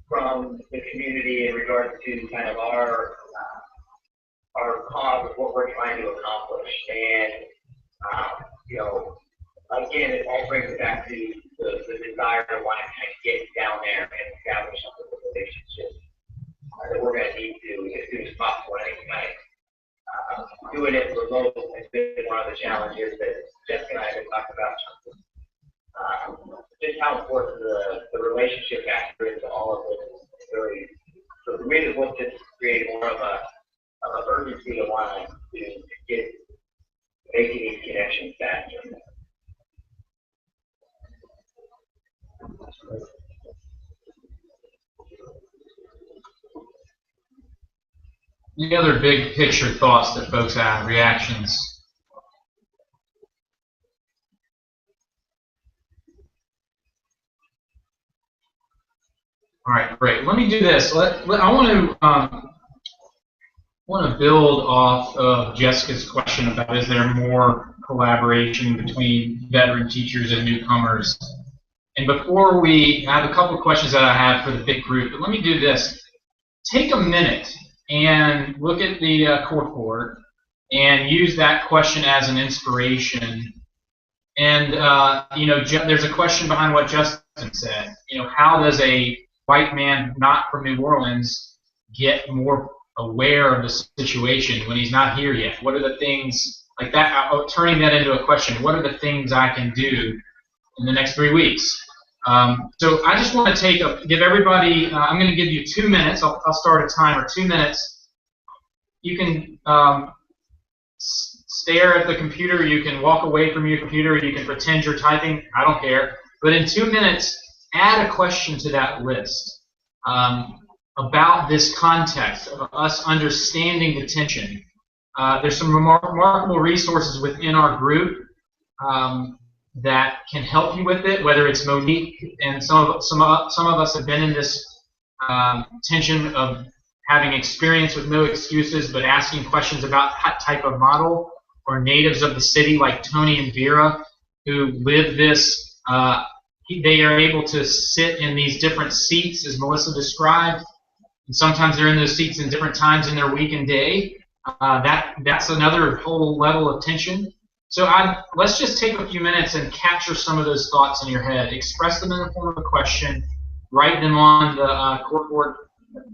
from the community in regards to kind of our cause of what we're trying to accomplish. And you know, again, it all brings it back to the desire to want to kind of get down there and establish some of the relationships that we're going to need to as soon as possible. I think doing it remote has been one of the challenges that Jessica and I have talked about. Just how important the relationship factor is to all of this. Really, so for me, it was just create more of a urgency to want to get making these connections faster. Any other big picture thoughts that folks have, reactions? All right, great. Let me do this. I want to build off of Jessica's question about is there more collaboration between veteran teachers and newcomers. And before I have a couple of questions that I have for the big group, but let me do this. Take a minute and look at the core board and use that question as an inspiration. And, you know, there's a question behind what Justin said. You know, how does a white man not from New Orleans get more aware of the situation when he's not here yet? What are the things like that? Turning that into a question. What are the things I can do in the next 3 weeks? So I just want to give everybody, I'm going to give you 2 minutes. I'll start a timer, 2 minutes. You can stare at the computer, you can walk away from your computer, you can pretend you're typing, I don't care. But in 2 minutes, add a question to that list about this context of us understanding the tension. There's some remarkable resources within our group that can help you with it, whether it's Monique, and some of us have been in this tension of having experience with no excuses, but asking questions about that type of model, or natives of the city like Tony and Vera, who live this. They are able to sit in these different seats, as Melissa described, and sometimes they're in those seats in different times in their week and day. That's another whole level of tension. So let's just take a few minutes and capture some of those thoughts in your head. Express them in the form of a question. Write them on the core board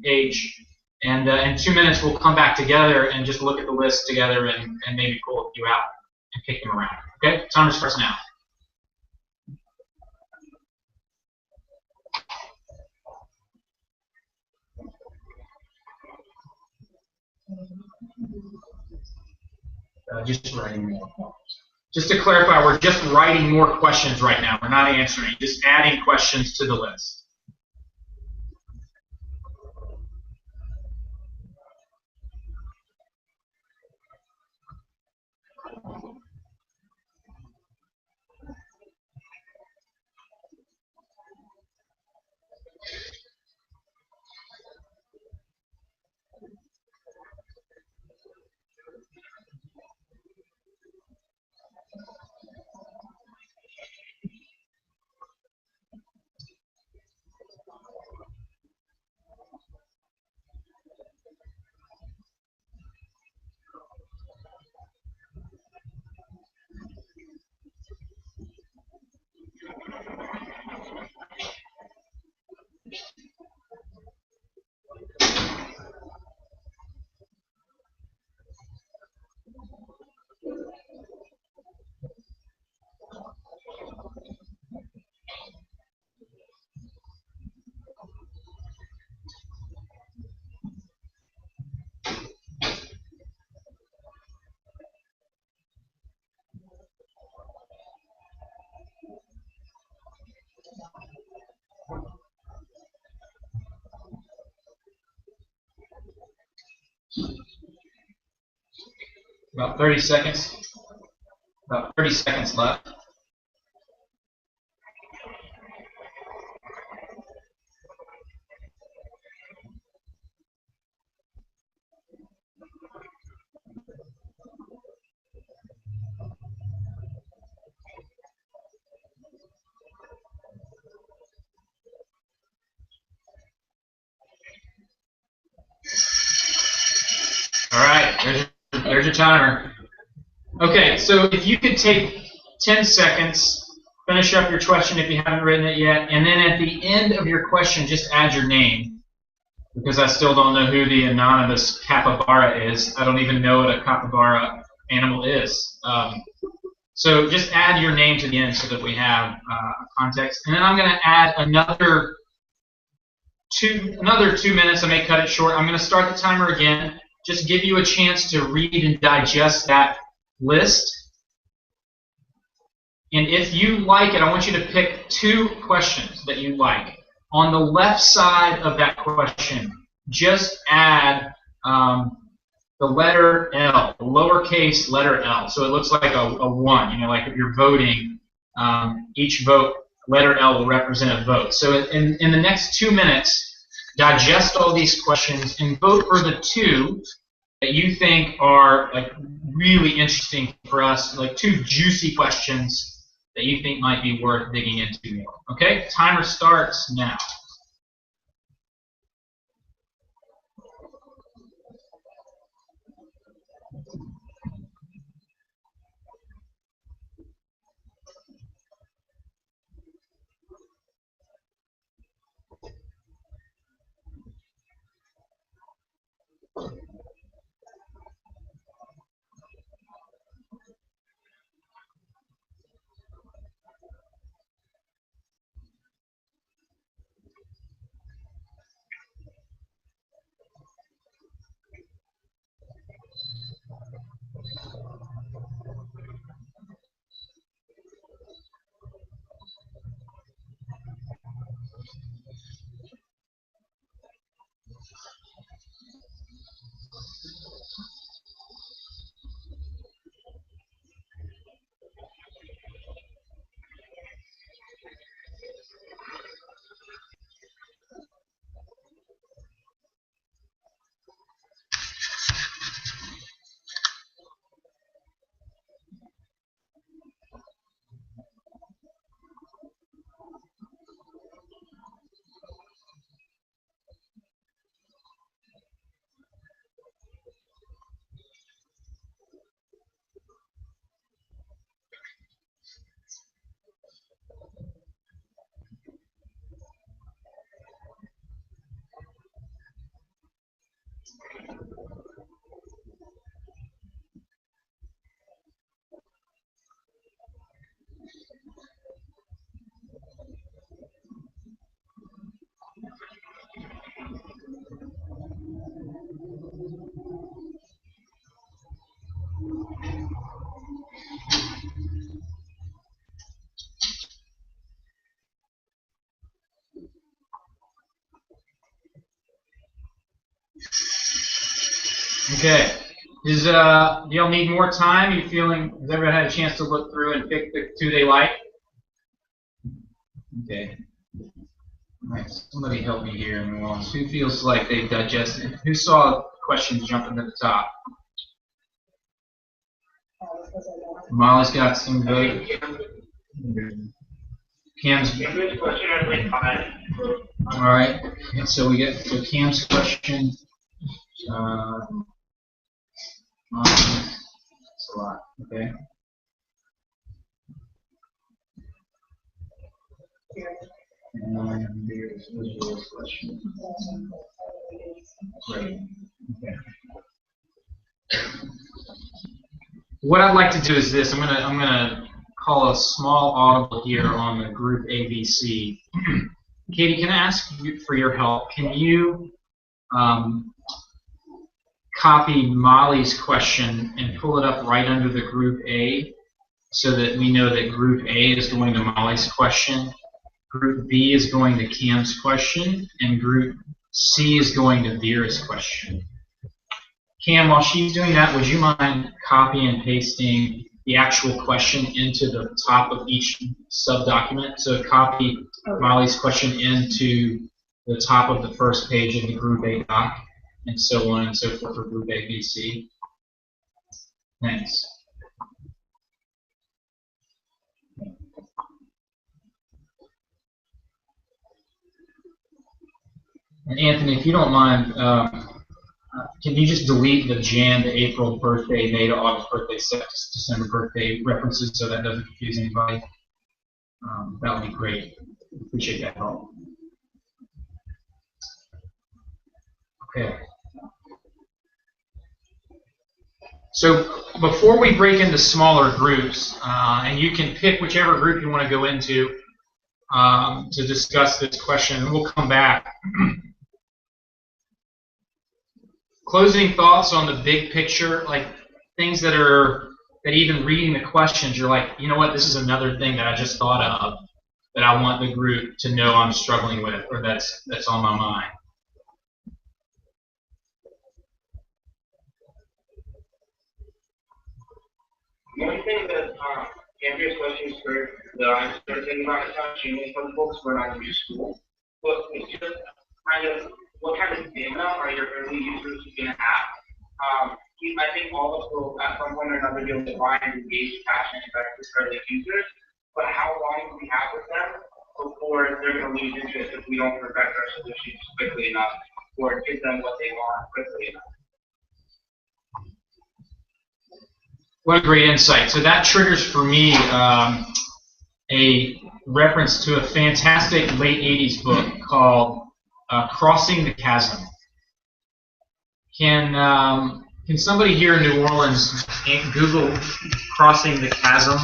page. And in 2 minutes, we'll come back together and just look at the list together and maybe pull a few out and kick them around. Okay? Timer starts now. Just writing more. Just to clarify, we're just writing more questions right now. We're not answering, just adding questions to the list. About 30 seconds. About 30 seconds left. All right, there's your timer. Okay, so if you could take 10 seconds, finish up your question if you haven't written it yet, and then at the end of your question, just add your name, because I still don't know who the anonymous capybara is. I don't even know what a capybara animal is. So just add your name to the end so that we have context. And then I'm going to add another 2 minutes. I may cut it short. I'm going to start the timer again. Just give you a chance to read and digest that list. And if you like it, I want you to pick 2 questions that you like. On the left side of that question, just add the letter L, the lowercase letter L. So it looks like a 1. You know, like if you're voting, each vote, letter L will represent a vote. So in the next 2 minutes, digest all these questions and vote for the 2 that you think are like really interesting for us, like 2 juicy questions that you think might be worth digging into more. Okay, timer starts now. Okay. Do y'all need more time? You feeling? Has everyone had a chance to look through and pick the 2 they like? Okay. All right. Somebody help me here. Who feels like they've digested? Who saw questions jumping to the top? Molly's got some good. Cam's. All right. And so we get Cam's question. That's a lot. Okay. And there's Israel's question. Great. Okay. What I'd like to do is this. I'm gonna call a small audible here on the group ABC. Katie, can I ask you for your help? Can you copy Molly's question and pull it up right under the group A so that we know that group A is going to Molly's question, group B is going to Cam's question, and group C is going to Vera's question. Cam, while she's doing that, would you mind copy and pasting the actual question into the top of each sub-document? So copy Molly's question into the top of the first page of the Group A doc, and so on and so forth for Group A, B, C. Thanks. And Anthony, if you don't mind, can you just delete the Jan to April birthday, May to August birthday, December birthday references so that doesn't confuse anybody? That would be great. Appreciate that help. Okay. So before we break into smaller groups, and you can pick whichever group you want to go into to discuss this question, and we'll come back. Closing thoughts on the big picture, like things that even reading the questions, you're like, you know what, this is another thing that I just thought of that I want the group to know I'm struggling with, or that's on my mind. One thing that Andrea's question for that I started thinking about is how changing some folks who are not new to school. But it's just kind of what kind of data are your early users going to have? I think all of us will at some point or another be able to find engaged, passionate, effective early users. But how long do we have with them before they're going to lose interest if we don't perfect our solutions quickly enough or give them what they want quickly enough? What a great insight. So that triggers for me a reference to a fantastic late 80s book called Crossing the Chasm. Can somebody here in New Orleans Google Crossing the Chasm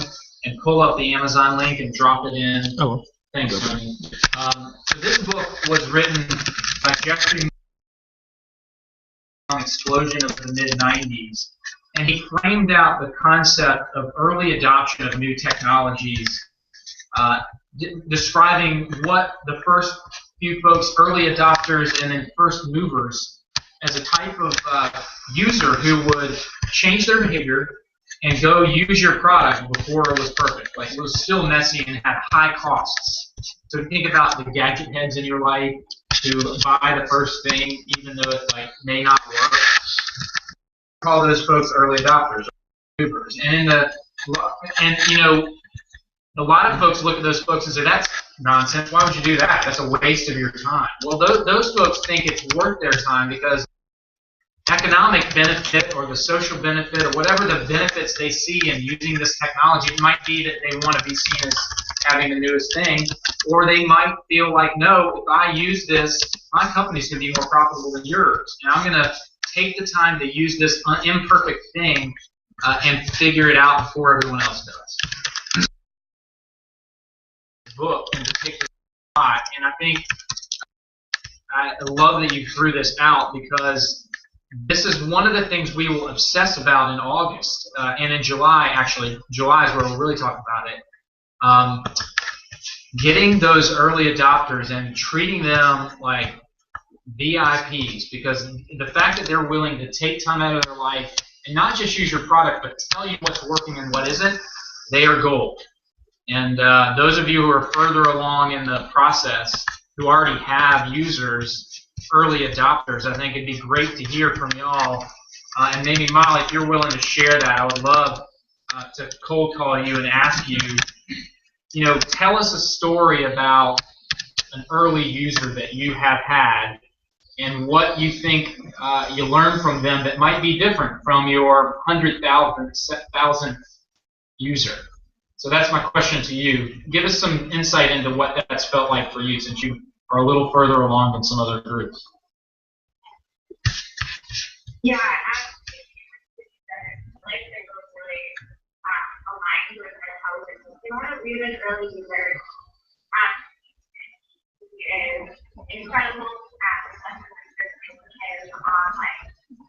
and pull up the Amazon link and drop it in? Oh. Thanks, Tony. So this book was written by Jeffrey explosion of the mid-90s. And he framed out the concept of early adoption of new technologies, describing what the first few folks, early adopters and then first movers, as a type of user who would change their behavior and go use your product before it was perfect. Like it was still messy and had high costs. So think about the gadget heads in your life to buy the first thing, even though it may not work. Call those folks early adopters, movers, and a lot of folks look at those folks and say that's nonsense. Why would you do that? That's a waste of your time. Well, those folks think it's worth their time because economic benefit or the social benefit or whatever the benefits they see in using this technology, it might be that they want to be seen as having the newest thing, or they might feel like, no, if I use this, my company's going to be more profitable than yours, and I'm going to take the time to use this imperfect thing and figure it out before everyone else does. Book in particular, and I think I love that you threw this out because this is one of the things we will obsess about in August and in July. Actually, July is where we'll really talk about it. Getting those early adopters and treating them like VIPs, because the fact that they're willing to take time out of their life and not just use your product, but tell you what's working and what isn't, they are gold. And those of you who are further along in the process, who already have users, early adopters, I think it'd be great to hear from y'all. And maybe, Molly, if you're willing to share that, I would love to cold call you and ask you, tell us a story about an early user that you have had and what you think you learned from them that might be different from your 100,000th user. So that's my question to you. Give us some insight into what that's felt like for you, since you are a little further along than some other groups. Yeah, like they were really aligned with their health. In order to be an early user, is incredible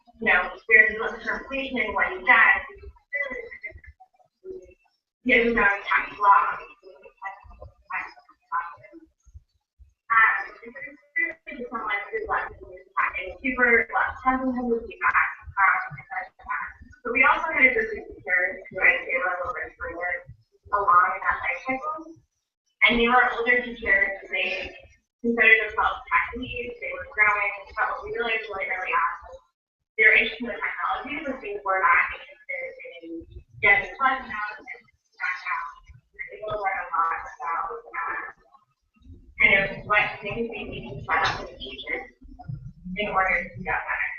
because there's interpretation what you get. Given the tax law, someone who left and super left 700 feedback they were older teachers, they considered themselves tech leads, they were growing, but what we realized really early on was they're interested in technology, but they were not interested in getting funds out and back out. They able to learn a lot about kind of what things they need to set up in the future in order to get better.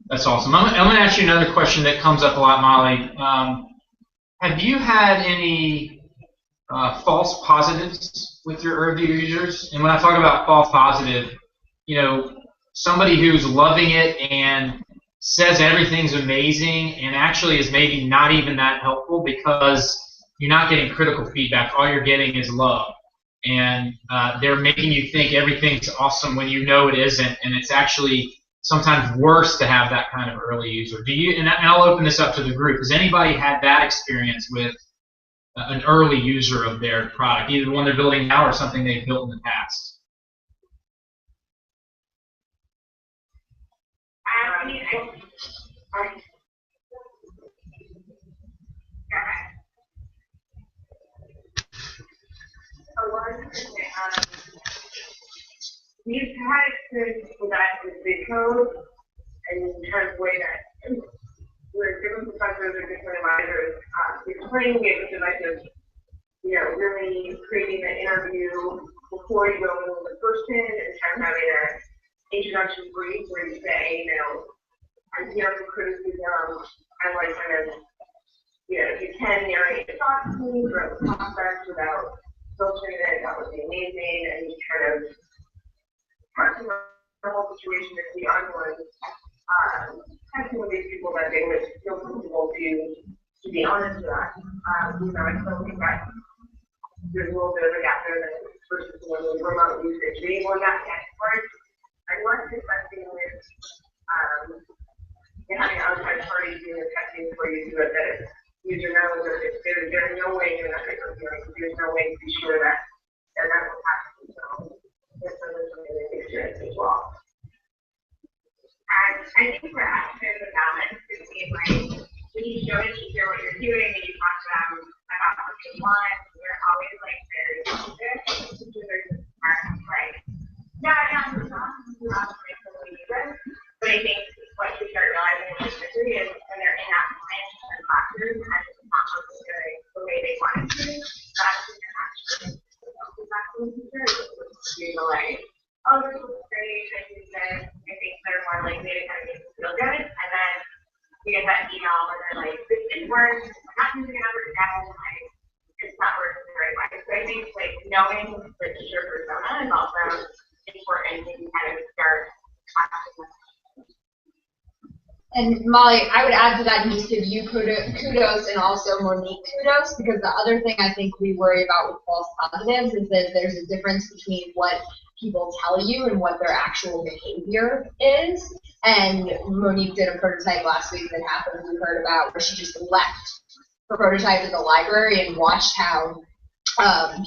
That's awesome. I'm going to ask you another question that comes up a lot, Molly. Have you had any false positives with your Earth users? And when I talk about false positive, you know, somebody who's loving it and says everything's amazing and actually is maybe not even that helpful because you're not getting critical feedback. All you're getting is love. And they're making you think everything's awesome when you know it isn't, and it's actually sometimes worse to have that kind of early user. Do you? And I'll open this up to the group. Has anybody had that experience with an early user of their product, either the one they're building now or something they've built in the past? We've had experience with that with big code and kind of the way that we're different professors or different advisors explaining it with the like of, you know, really creating an interview before you go into the person and kind of having an introduction brief where you say, you know, I'm here for criticism. I like kind of, you know, if you can narrate your thoughts to me throughout the process without filtering it, that would be amazing. And you kind of the whole situation is the unknown. Testing with these people that they would feel comfortable to be honest with us. You know, I still think that there's a little bit of a gap there versus when we remote usage. They will not get first. I want to testing with having outside parties doing the testing for you so that user knows that there's no way you're not going to there's no way to be sure that they're not going to pass themselves. That's something that experience as well. I think for us, there's a balance between like when you show a teacher what you're doing and you talk to them about what they want, you're always like very specific. Teachers are just like, yeah, it's not like totally do this. But I think what you start realizing really quickly is when they're in that moment in the classroom and it's not working the way they want it to, that's when you're actually like, oh, this was great, I think that I think they're more likely to kind of make them feel good, and then you get that email where they're like, this didn't work, I'm not using it ever again, like, it's not working the right way. So I think like knowing the teacher persona is also important when you kind of start practicing. And Molly, I would add to that and just give you kudos and also Monique kudos, because the other thing I think we worry about with false positives is that there's a difference between what people tell you and what their actual behavior is. And Monique did a prototype last week that happened, we heard about, where she just left her prototype at the library and watched how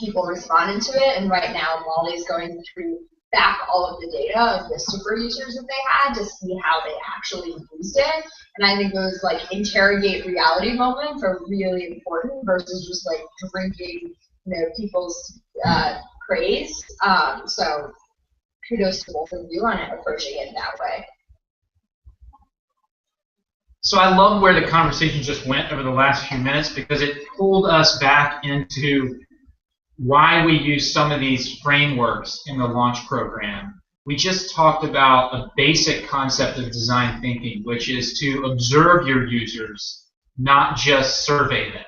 people responded to it. And right now Molly's going through back all of the data of the super users that they had to see how they actually used it. And I think those like interrogate reality moments are really important versus just like drinking, you know, people's praise. So kudos to both of you on approaching it that way. So I love where the conversation just went over the last few minutes because it pulled us back into why we use some of these frameworks in the launch program. We just talked about a basic concept of design thinking, which is to observe your users, not just survey them.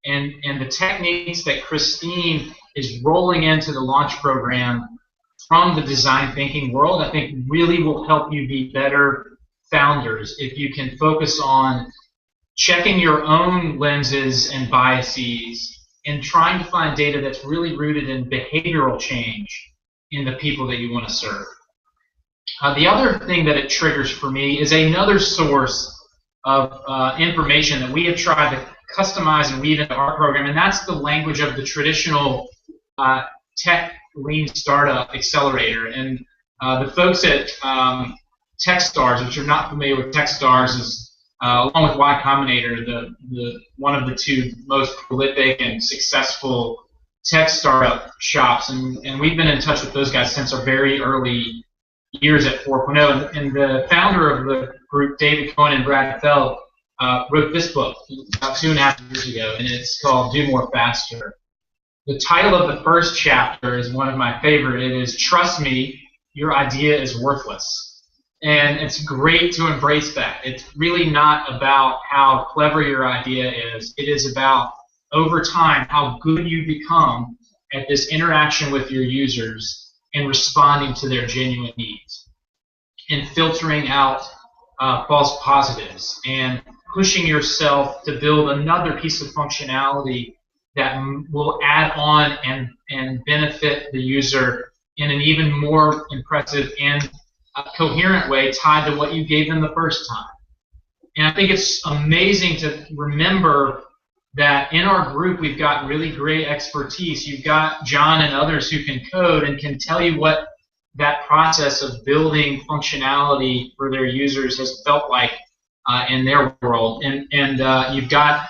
And the techniques that Christine is rolling into the launch program from the design thinking world, I think really will help you be better founders if you can focus on checking your own lenses and biases and trying to find data that's really rooted in behavioral change in the people that you want to serve. The other thing that it triggers for me is another source of information that we have tried to customize and weave into our program, and that's the language of the traditional tech lean startup accelerator. And the folks at Techstars, which are not familiar with Techstars, is along with Y Combinator, one of the two most prolific and successful tech startup shops, and we've been in touch with those guys since our very early years at 4.0. And the founder of the group, David Cohen and Brad Feld, wrote this book about 2.5 years ago, and it's called Do More Faster. The title of the first chapter is one of my favorite. It is Trust Me, Your Idea is Worthless. And it's great to embrace that. It's really not about how clever your idea is. It is about, over time, how good you become at this interaction with your users and responding to their genuine needs, and filtering out false positives, and pushing yourself to build another piece of functionality that will add on and benefit the user in an even more impressive and coherent way tied to what you gave them the first time. And I think it's amazing to remember that in our group we've got really great expertise. You've got John and others who can code and can tell you what that process of building functionality for their users has felt like in their world. And you've got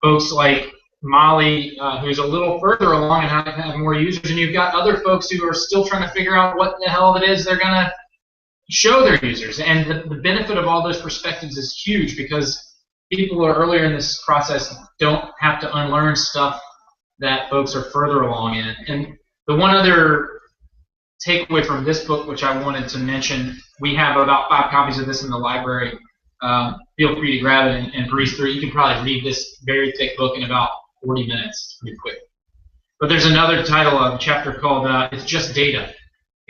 folks like Molly, who's a little further along and have more users, and you've got other folks who are still trying to figure out what the hell it is they're going to show their users. And the benefit of all those perspectives is huge, because people who are earlier in this process don't have to unlearn stuff that folks are further along in. And the one other takeaway from this book, which I wanted to mention, we have about 5 copies of this in the library. Feel free to grab it and breeze through it. You can probably read this very thick book in about 40 minutes. It's pretty quick. But there's another title of a chapter called It's Just Data.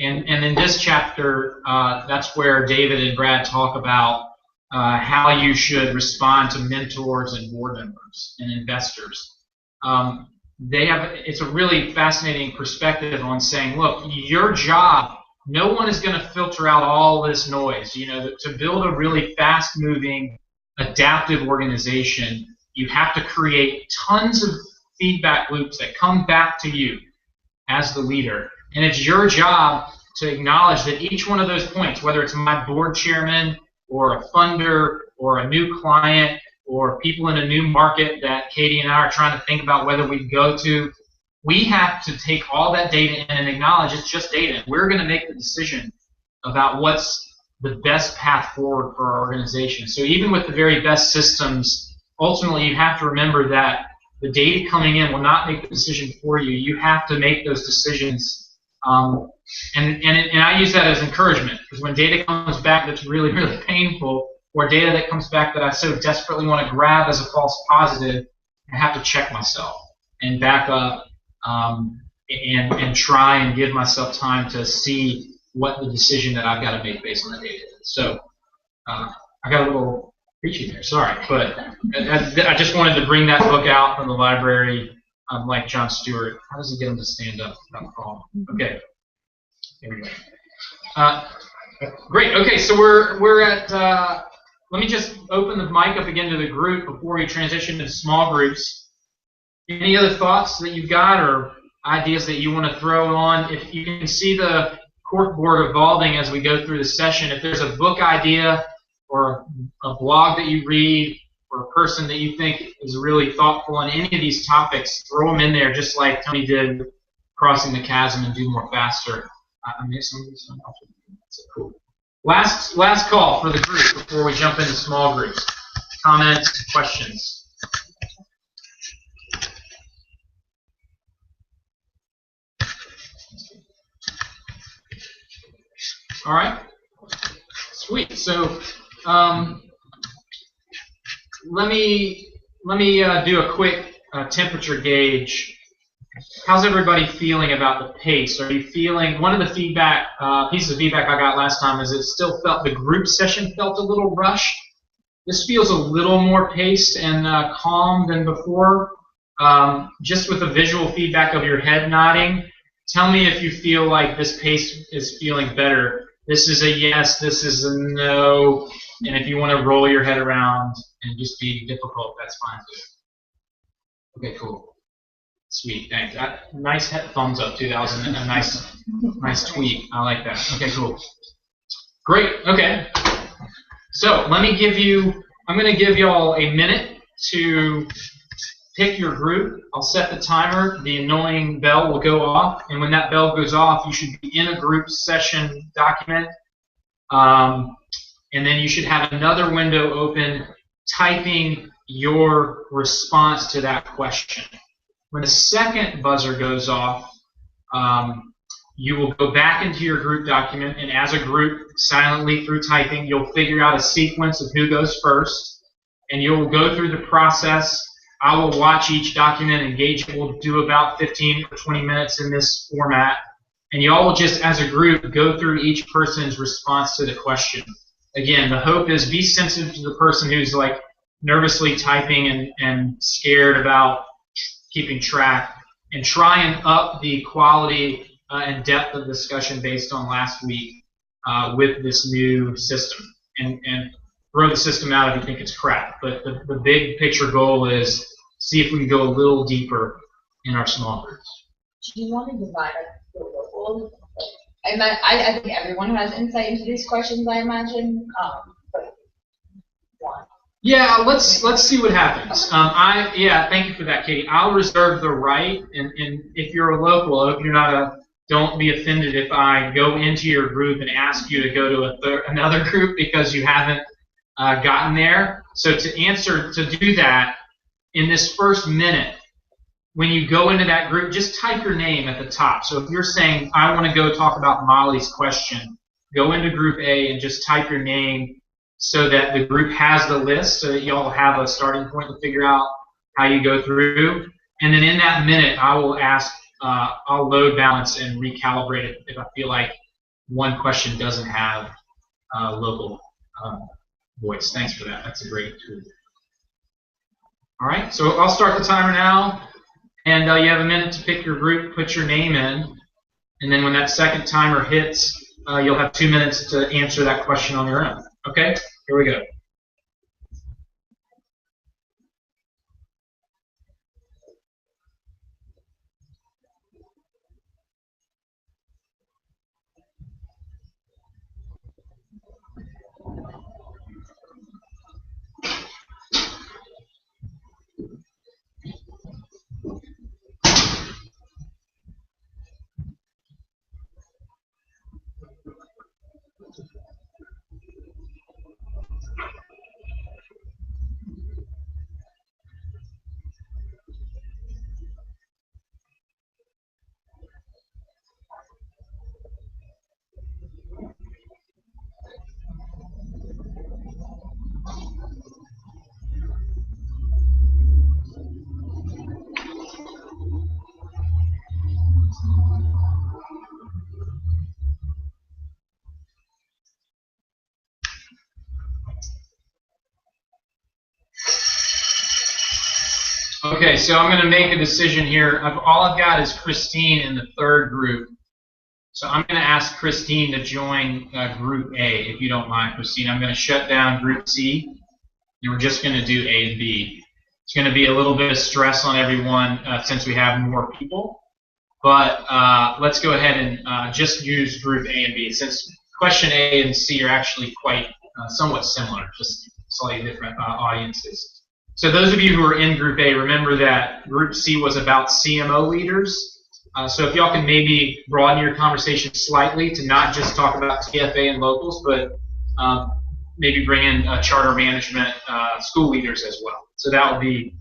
And in this chapter, that's where David and Brad talk about how you should respond to mentors and board members and investors. It's a really fascinating perspective on saying, look, your job, no one is going to filter out all this noise. You know, to build a really fast-moving, adaptive organization, you have to create tons of feedback loops that come back to you as the leader. And it's your job to acknowledge that each one of those points, whether it's my board chairman or a funder or a new client or people in a new market that Katie and I are trying to think about whether we go to, we have to take all that data in and acknowledge it's just data. We're going to make the decision about what's the best path forward for our organization. So even with the very best systems, ultimately you have to remember that the data coming in will not make the decision for you. You have to make those decisions. And I use that as encouragement, because when data comes back that's really, really painful, or data that comes back that I so desperately want to grab as a false positive, I have to check myself and back up and try and give myself time to see what the decision that I've got to make based on the data is. So I got a little preachy there, sorry, but I just wanted to bring that book out from the library. Like John Stewart. How does he get him to stand up? Okay. Here we go. Great. Okay, so we're at. Let me just open the mic up again to the group before we transition to small groups. Any other thoughts that you've got or ideas that you want to throw on? If you can see the cork board evolving as we go through the session, if there's a book idea or a blog that you read, or a person that you think is really thoughtful on any of these topics, throw them in there, just like Tony did with Crossing the Chasm and Do More Faster. I missed some of these. That's cool. Last call for the group before we jump into small groups. Comments, questions. All right. Sweet. So. Let me do a quick temperature gauge. How's everybody feeling about the pace? Are you feeling, one of the feedback pieces of feedback I got last time is it still felt, the group session felt a little rushed. This feels a little more paced and calm than before. Just with the visual feedback of your head nodding, tell me if you feel like this pace is feeling better. This is a yes, this is a no, and if you want to roll your head around and just be difficult, that's fine too. Okay, cool. Sweet, thanks. Nice thumbs up too. That was a nice tweet. I like that. Okay, cool. Great. Okay. So let me give you. I'm going to give y'all a minute to pick your group. I'll set the timer. The annoying bell will go off, and when that bell goes off, you should be in a group session document, and then you should have another window open typing your response to that question. When the second buzzer goes off, you will go back into your group document, and as a group, silently through typing, you'll figure out a sequence of who goes first, and you'll go through the process. I will watch each document, engage it. We'll do about 15 or 20 minutes in this format, and you all will just, as a group, go through each person's response to the question. Again, the hope is be sensitive to the person who's like nervously typing and scared about keeping track, and try and up the quality and depth of discussion based on last week with this new system. And throw the system out if you think it's crap. But the big picture goal is see if we can go a little deeper in our small groups. Do you want to divide the local? I think everyone has insight into these questions, I imagine. But one. Yeah, let's see what happens. Thank you for that, Katie. I'll reserve the right, and if you're a local, I hope you're not don't be offended if I go into your group and ask you to go to another group because you haven't gotten there. So to do that, in this first minute, when you go into that group, just type your name at the top. So if you're saying, I want to go talk about Molly's question, go into group A and just type your name so that the group has the list, so that you all have a starting point to figure out how you go through. And then in that minute, I will I'll load balance and recalibrate it if I feel like one question doesn't have local voice. Thanks for that. That's a great tool. All right, so I'll start the timer now, and you have a minute to pick your group, put your name in, and then when that second timer hits, you'll have 2 minutes to answer that question on your own. Okay, here we go. Okay, so I'm going to make a decision here. All I've got is Christine in the third group. So I'm going to ask Christine to join group A, if you don't mind, Christine. I'm going to shut down group C, and we're just going to do A and B. It's going to be a little bit of stress on everyone since we have more people. But let's go ahead and just use group A and B, since question A and C are actually quite somewhat similar, just slightly different audiences. So those of you who are in Group A, remember that Group C was about CMO leaders. So if y'all can maybe broaden your conversation slightly to not just talk about TFA and locals, but maybe bring in charter management school leaders as well. So that would be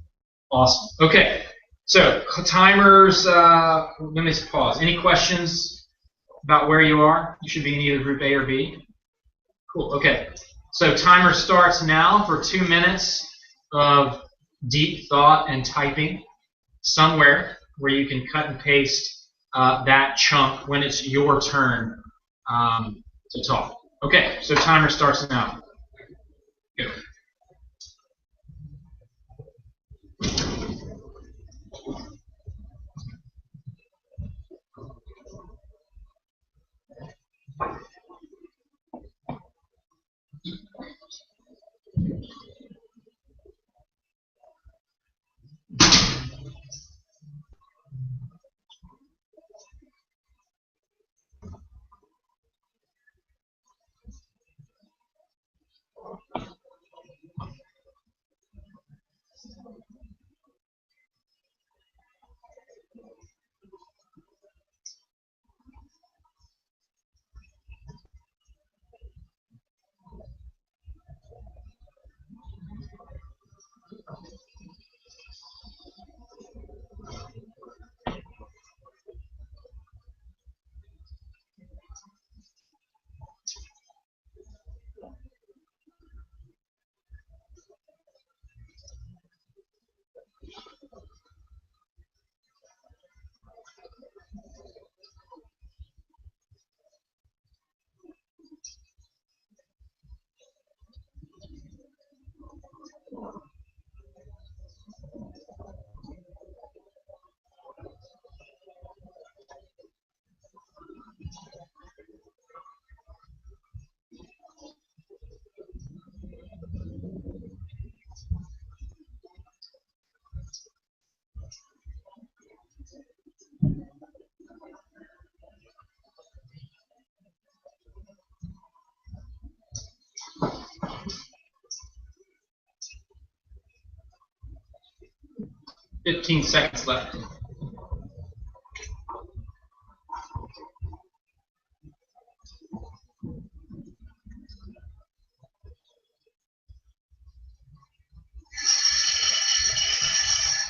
awesome. Okay, so timers, let me just pause. Any questions about where you are? You should be in either Group A or B. Cool, okay. So timer starts now for 2 minutes of deep thought and typing somewhere where you can cut and paste that chunk when it's your turn to talk. Okay, so timer starts now. Go. 15 seconds left.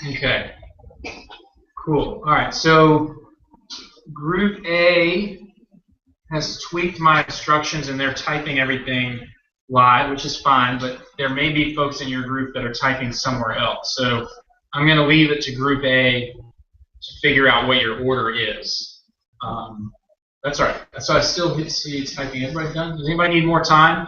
Okay. Cool. All right. So Group A has tweaked my instructions and they're typing everything live, which is fine, but there may be folks in your group that are typing somewhere else. So I'm going to leave it to Group A to figure out what your order is. That's all right. So I still see typing. Everybody done? Does anybody need more time?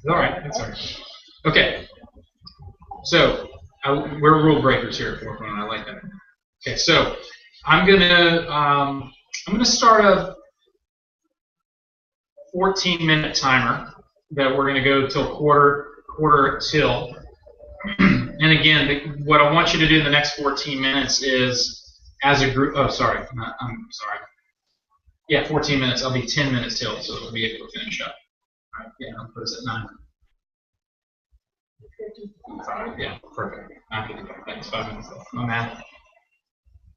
All right. That's all right. Okay. So we're rule breakers here at 4.0. I like that. Okay. So I'm gonna start a 14-minute timer that we're gonna go till quarter till. And again, what I want you to do in the next 14 minutes is, as a group. Oh, sorry. I'm sorry. Yeah, 14 minutes. I'll be 10 minutes till, so it'll be able to finish up. All right. Yeah, I'll put us at 9. Yeah, perfect. 9:55. Thanks. 5 minutes left. My math.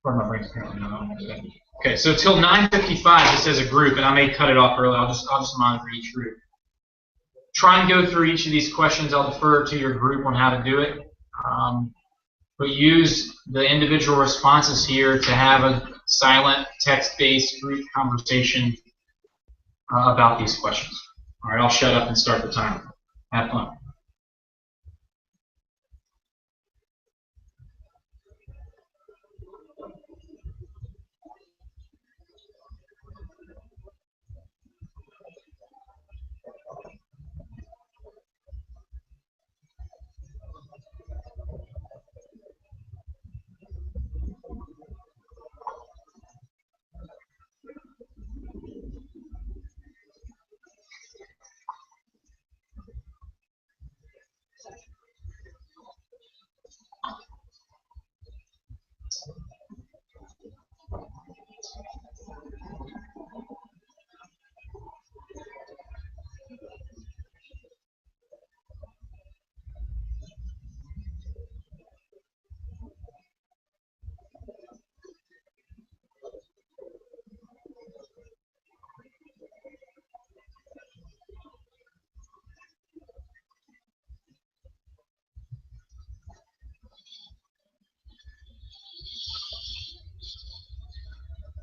Or my brain's currently not. Okay, so till 9:55, just as a group, and I may cut it off early. I'll just monitor each group. Try and go through each of these questions. I'll defer to your group on how to do it. But use the individual responses here to have a silent, text-based group conversation about these questions. All right, I'll shut up and start the timer. Have fun.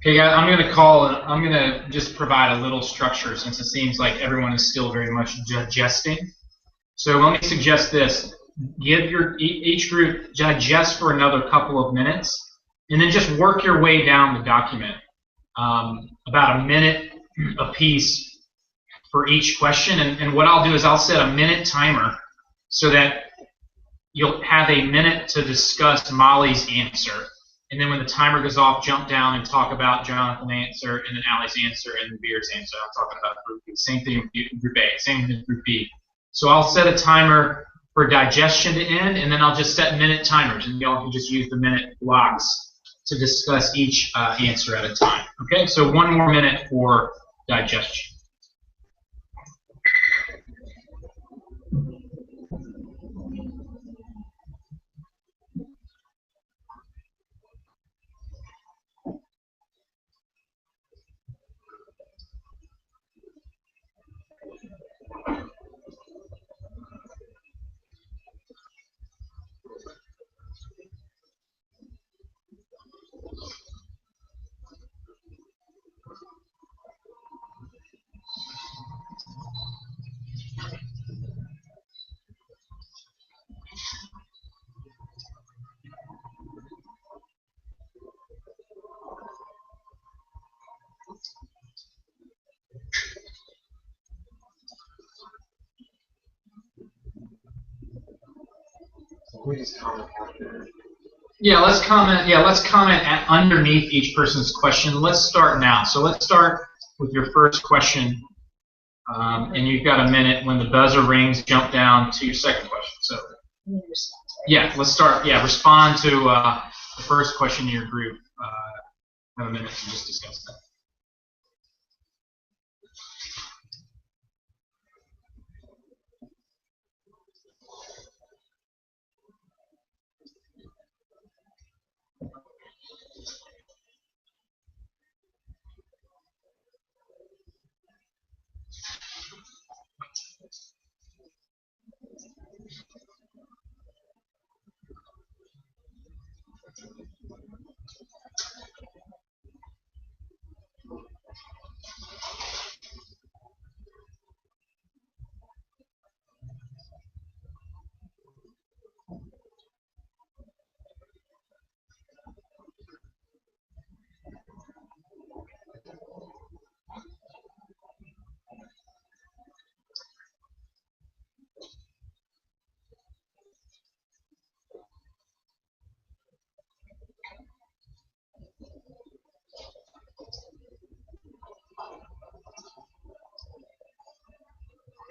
Okay, guys, I'm going to just provide a little structure since it seems like everyone is still very much digesting. So let me suggest this. Give each group digest for another couple of minutes, and then just work your way down the document. About a minute apiece for each question. And what I'll do is I'll set a minute timer so that you'll have a minute to discuss Molly's answer. And then when the timer goes off, jump down and talk about Jonathan's answer, and then Allie's answer, and Beard's answer. I'm talking about Group B. Same thing with Group A, same thing with Group B. So I'll set a timer for digestion to end, and then I'll just set minute timers, and y'all can just use the minute blocks to discuss each answer at a time. Okay, so 1 more minute for digestion. We just comment after. Yeah, let's comment. Yeah, let's comment underneath each person's question. Let's start now. So let's start with your first question, and you've got a minute. When the buzzer rings, jump down to your second question. So yeah, let's start. Yeah, respond to the first question in your group. Have a minute to just discuss that.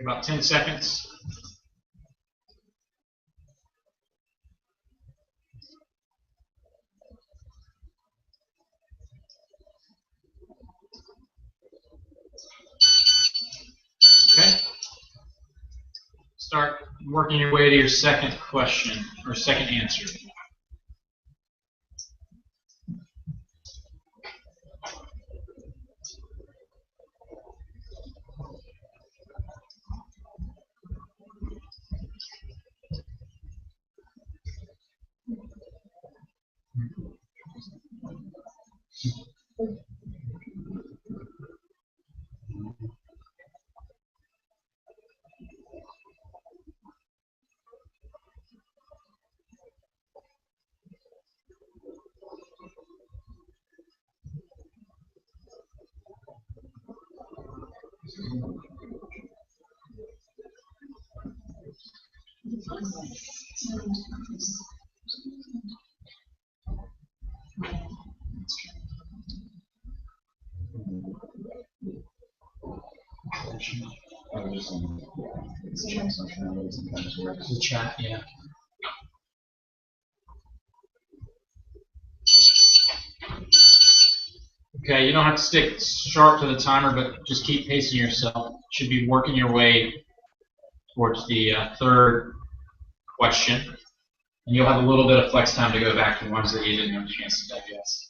About 10 seconds. Okay. Start working your way to your second question or second answer. The chat, yeah. Okay, you don't have to stick sharp to the timer, but just keep pacing yourself. Should be working your way towards the third question, and you'll have a little bit of flex time to go back to the ones that you didn't have a chance to digest.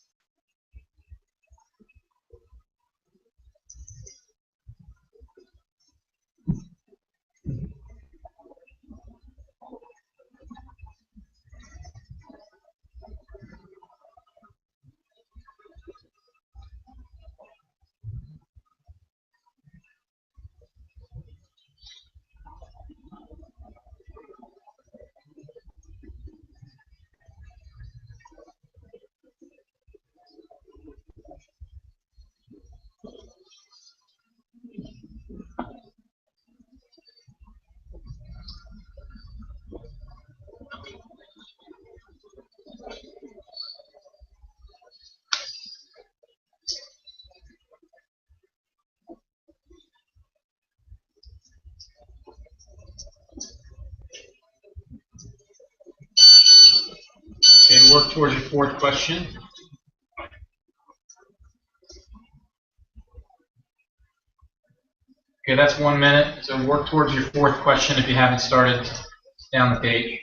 Okay, work towards your fourth question. Okay, that's 1 minute. So work towards your fourth question if you haven't started down the page.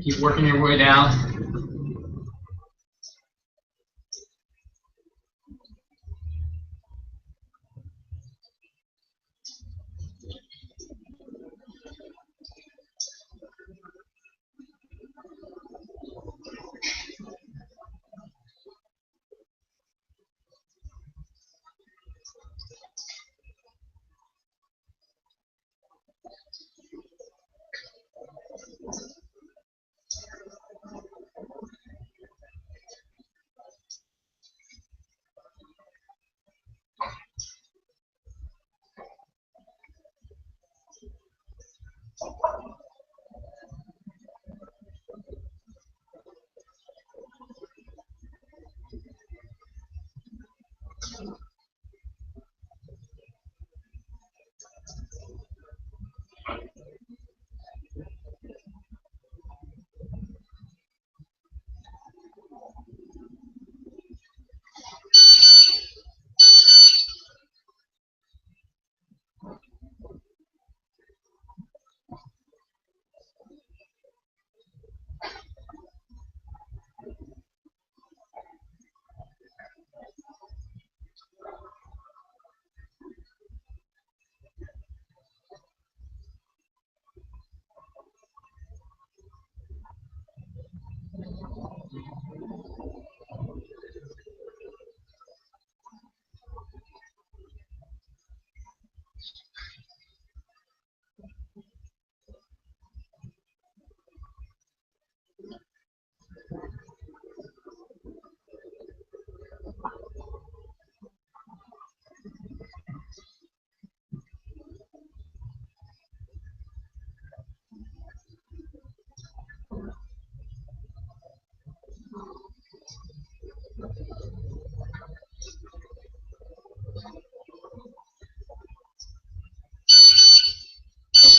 Keep working your way down.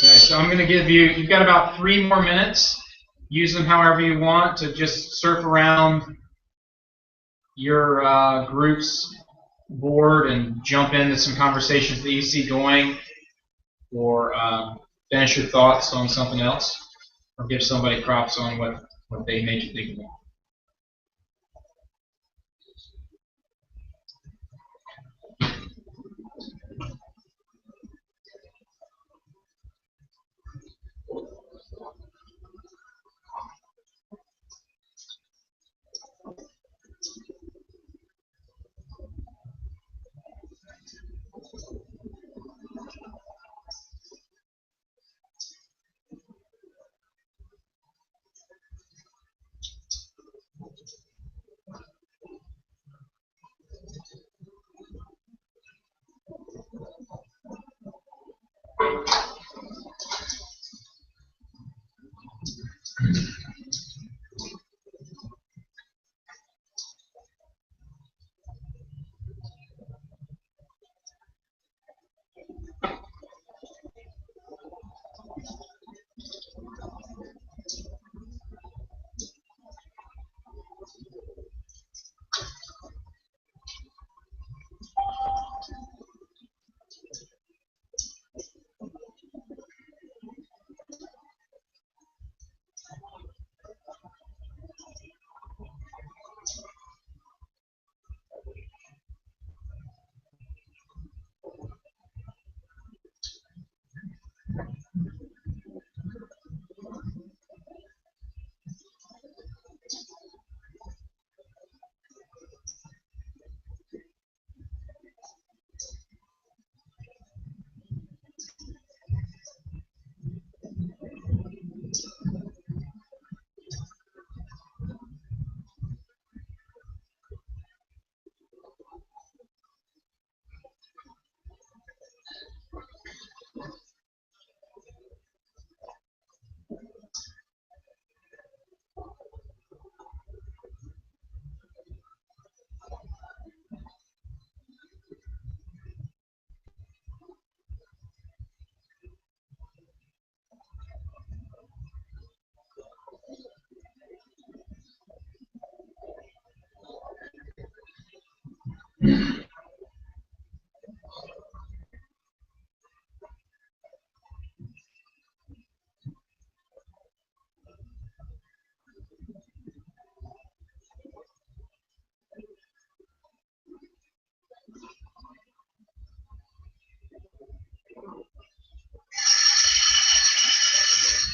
Okay, so I'm going to give you, you've got about 3 more minutes. Use them however you want to just surf around your group's board and jump into some conversations that you see going, or finish your thoughts on something else, or give somebody props on what they made you think about.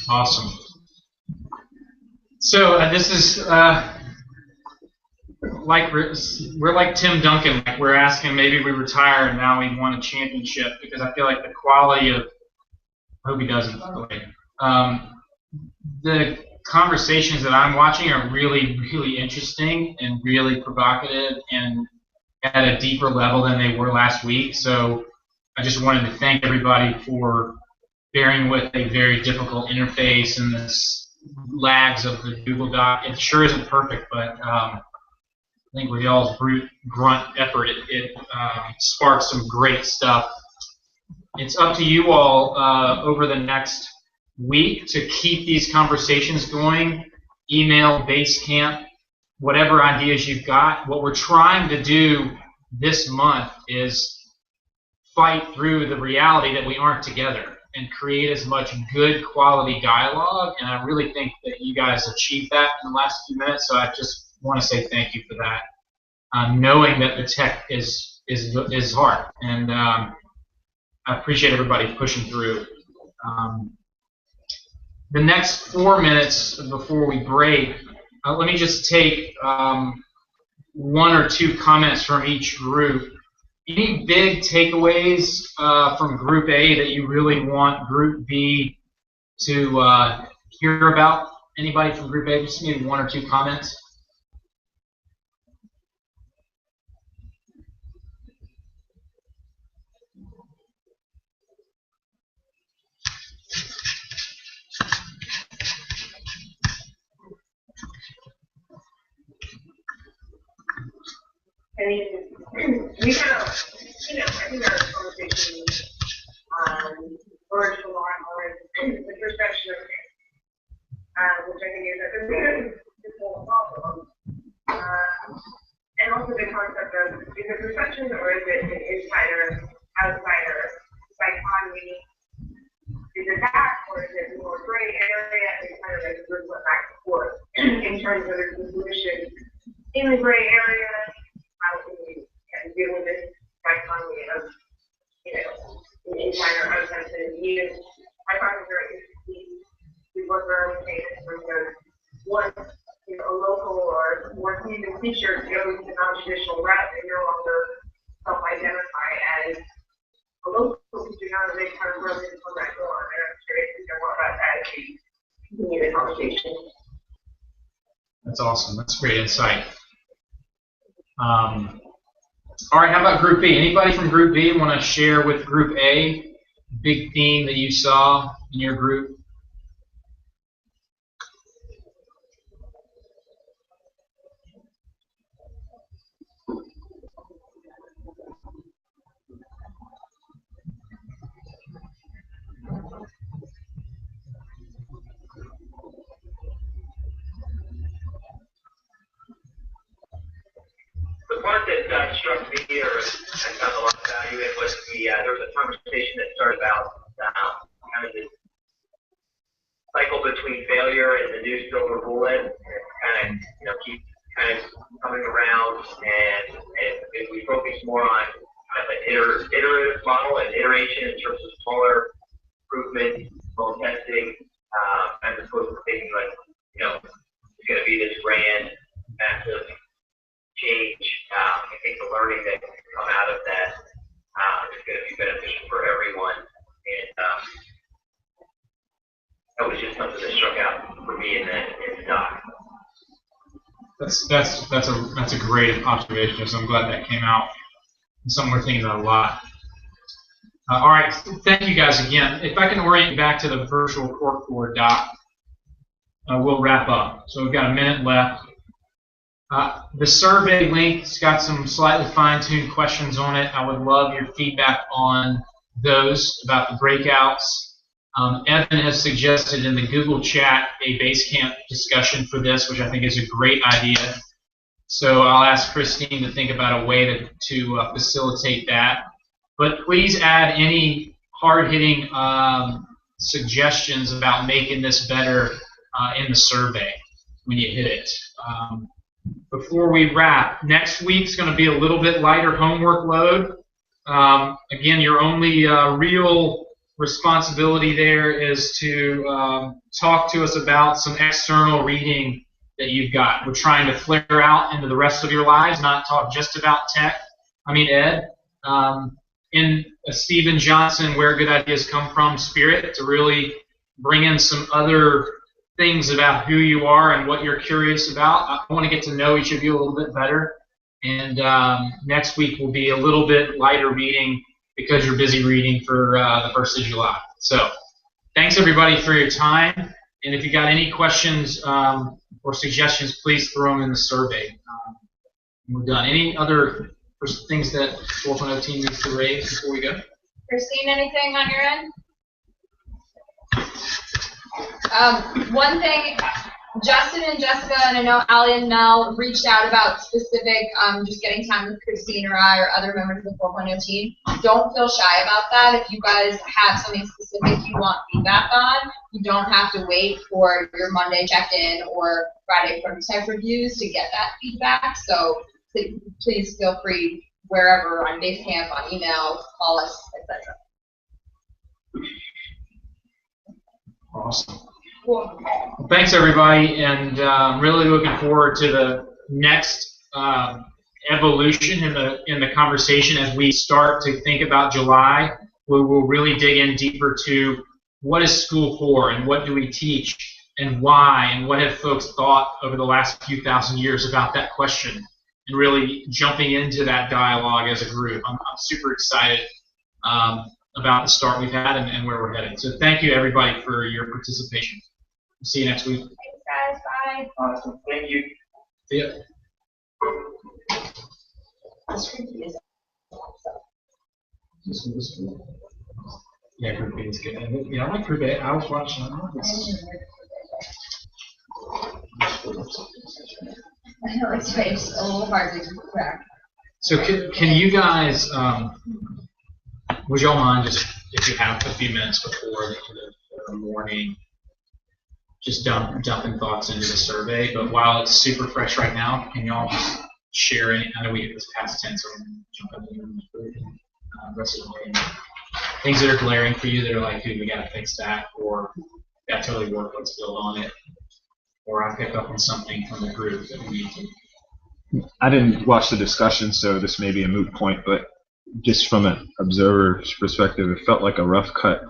Awesome. So this is like we're like Tim Duncan. Like we're asking, maybe we retire and now we won a championship, because I feel like the quality of, I hope he doesn't, by the way. The conversations that I'm watching are really, really interesting and really provocative and at a deeper level than they were last week. So I just wanted to thank everybody for bearing with a very difficult interface and the lags of the Google Doc. It sure isn't perfect, but I think with y'all's grunt effort, it sparked some great stuff. It's up to you all over the next week to keep these conversations going. Email, Basecamp, whatever ideas you've got. What we're trying to do this month is fight through the reality that we aren't together and create as much good quality dialogue, and I really think that you guys achieved that in the last few minutes, so I just want to say thank you for that. Knowing that the tech is hard, and I appreciate everybody pushing through. The next 4 minutes before we break, let me just take 1 or 2 comments from each group. Any big takeaways from Group A that you really want Group B to hear about? Anybody from Group A? Just maybe 1 or 2 comments. I mean, we kind of, I think our conversation verged a lot on the perception of it, which I think is a good whole problem. And also the concept of, is it perception or is it an insider, outsider dichotomy? Is it that, or is it more gray area? And kind of like went back and forth in terms of the solution in the gray area. How can we deal with this dichotomy of, an insider, outsider view? I find it very interesting. We work around the in terms of once a local or more seasoned teacher goes the non-traditional route, they no longer self-identify as a local teacher. Now they kind of run into that door, and I'm curious to know more about that as we continue the conversation. That's awesome. That's great insight. All right, how about Group B? Anybody from Group B want to share with Group A big theme that you saw in your group? The part that struck me or I found a lot of value in was there was a conversation that started about kind of the cycle between failure and the new silver bullet, and kind of keep kind of coming around, and we focus more on kind of an iterative model and iteration in terms of smaller improvements, small testing, as opposed to thinking like it's going to be this grand, massive change. I think the learning that can come out of that is going to be beneficial for everyone. And that was just something that struck out for me in the doc. That's a great observation. So I'm glad that came out. Something we're thinking about a lot. All right, thank you guys again. If I can orient you back to the virtual corkboard doc, we'll wrap up. So we've got a minute left. The survey link's got some slightly fine-tuned questions on it. I would love your feedback on those about the breakouts. Evan has suggested in the Google chat a Basecamp discussion for this, which I think is a great idea. So I'll ask Christine to think about a way to facilitate that. But please add any hard-hitting suggestions about making this better in the survey when you hit it. Before we wrap, next week's going to be a little bit lighter homework load. Again, your only real responsibility there is to talk to us about some external reading that you've got. We're trying to flare out into the rest of your lives, not talk just about ed. In a Stephen Johnson, Where Good Ideas Come From spirit, to really bring in some other things about who you are and what you're curious about. I want to get to know each of you a little bit better. And next week will be a little bit lighter reading because you're busy reading for the 1st of July. So thanks, everybody, for your time. And if you got any questions or suggestions, please throw them in the survey. We're done. Any other things that 4.0 team needs to raise before we go? Christine, anything on your end? One thing, Justin and Jessica, and I know Ali and Mel reached out about specific, just getting time with Christine or I or other members of the 4.0 team. Don't feel shy about that. If you guys have something specific you want feedback on, you don't have to wait for your Monday check-in or Friday prototype reviews to get that feedback. So please feel free wherever, on Basecamp, on email, call us, etc. Awesome. Well, thanks, everybody, and really looking forward to the next evolution in the conversation as we start to think about July. We will really dig in deeper to what is school for, and what do we teach, and why, and what have folks thought over the last few thousand years about that question, and really jumping into that dialogue as a group. I'm super excited about the start we've had and where we're headed. So thank you, everybody, for your participation. See you next week. Thanks, guys. Bye. Awesome. Thank you. See ya. Yeah, Group B is good. Yeah, I like Group A. I was watching it. I know it's a little hard to crack. So can you guys, would y'all mind just, if you have a few minutes before the morning, just dumping thoughts into the survey? But while it's super fresh right now, can y'all just share any? I know we get this past tense, so jump into the rest of the day. Things that are glaring for you that are like, dude, we got to fix that, or that totally worked, let's build on it, or I pick up on something from the group that we need to. I didn't watch the discussion, so this may be a moot point, but just from an observer's perspective, it felt like a rough cut.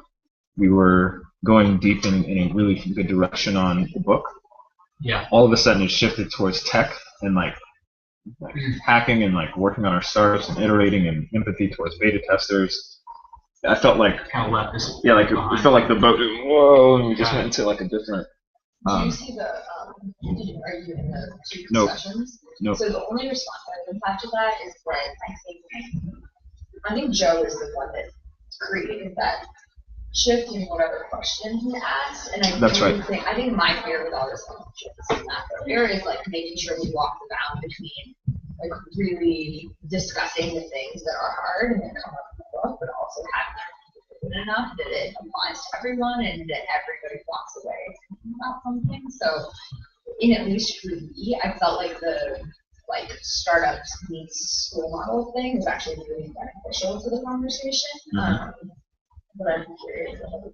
We were going deep in a really good direction on the book. Yeah. All of a sudden, it shifted towards tech and like hacking and like working on our startups and iterating and empathy towards beta testers. I felt like kind of left this. Yeah, like it felt like the boat. Whoa, and we just went into like a different. Did you see the? Are you in the two Nope. discussions? No. So the only response I would have to that is that I think Joe is the one that created that shift in whatever question he asked, and I That's really right. I think my fear with all this shifts in that area is like making sure we walk the bound between like really discussing the things that are hard and then come up with the book, but also having it good enough that it applies to everyone and that everybody walks away thinking about something. So in at least for me, I felt like the startups meets school model thing is actually really beneficial to the conversation. But I'm curious about the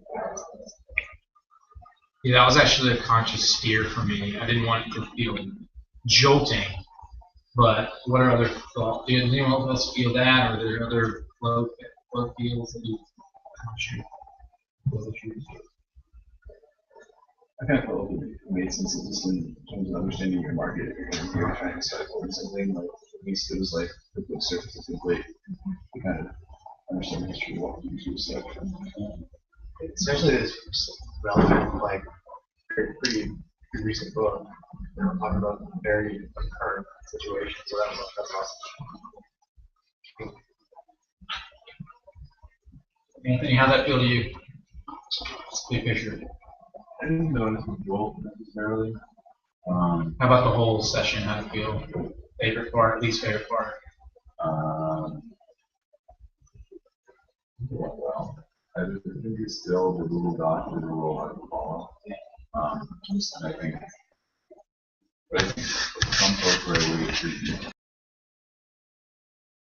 Yeah, that was actually a conscious steer for me. I didn't want it to feel jolting. But what are other thoughts? Does anyone else feel that, or are there other flow feels that you share? I kind of felt like it made sense in terms of understanding your market. If you're trying to start doing something, like at least it was like the book surface is complete. You kind of understand the history of what you do stuff. Especially this relevant, like pretty recent book. You know, talking about very current situations. So that's awesome. Anthony, how'd that feel to you? Big picture. I didn't notice the jolt necessarily. How about the whole session? How'd it feel? Favorite part, least favorite part? Well, I think it's still the Google Doc is a little hard to follow. And I think some folks were able to treat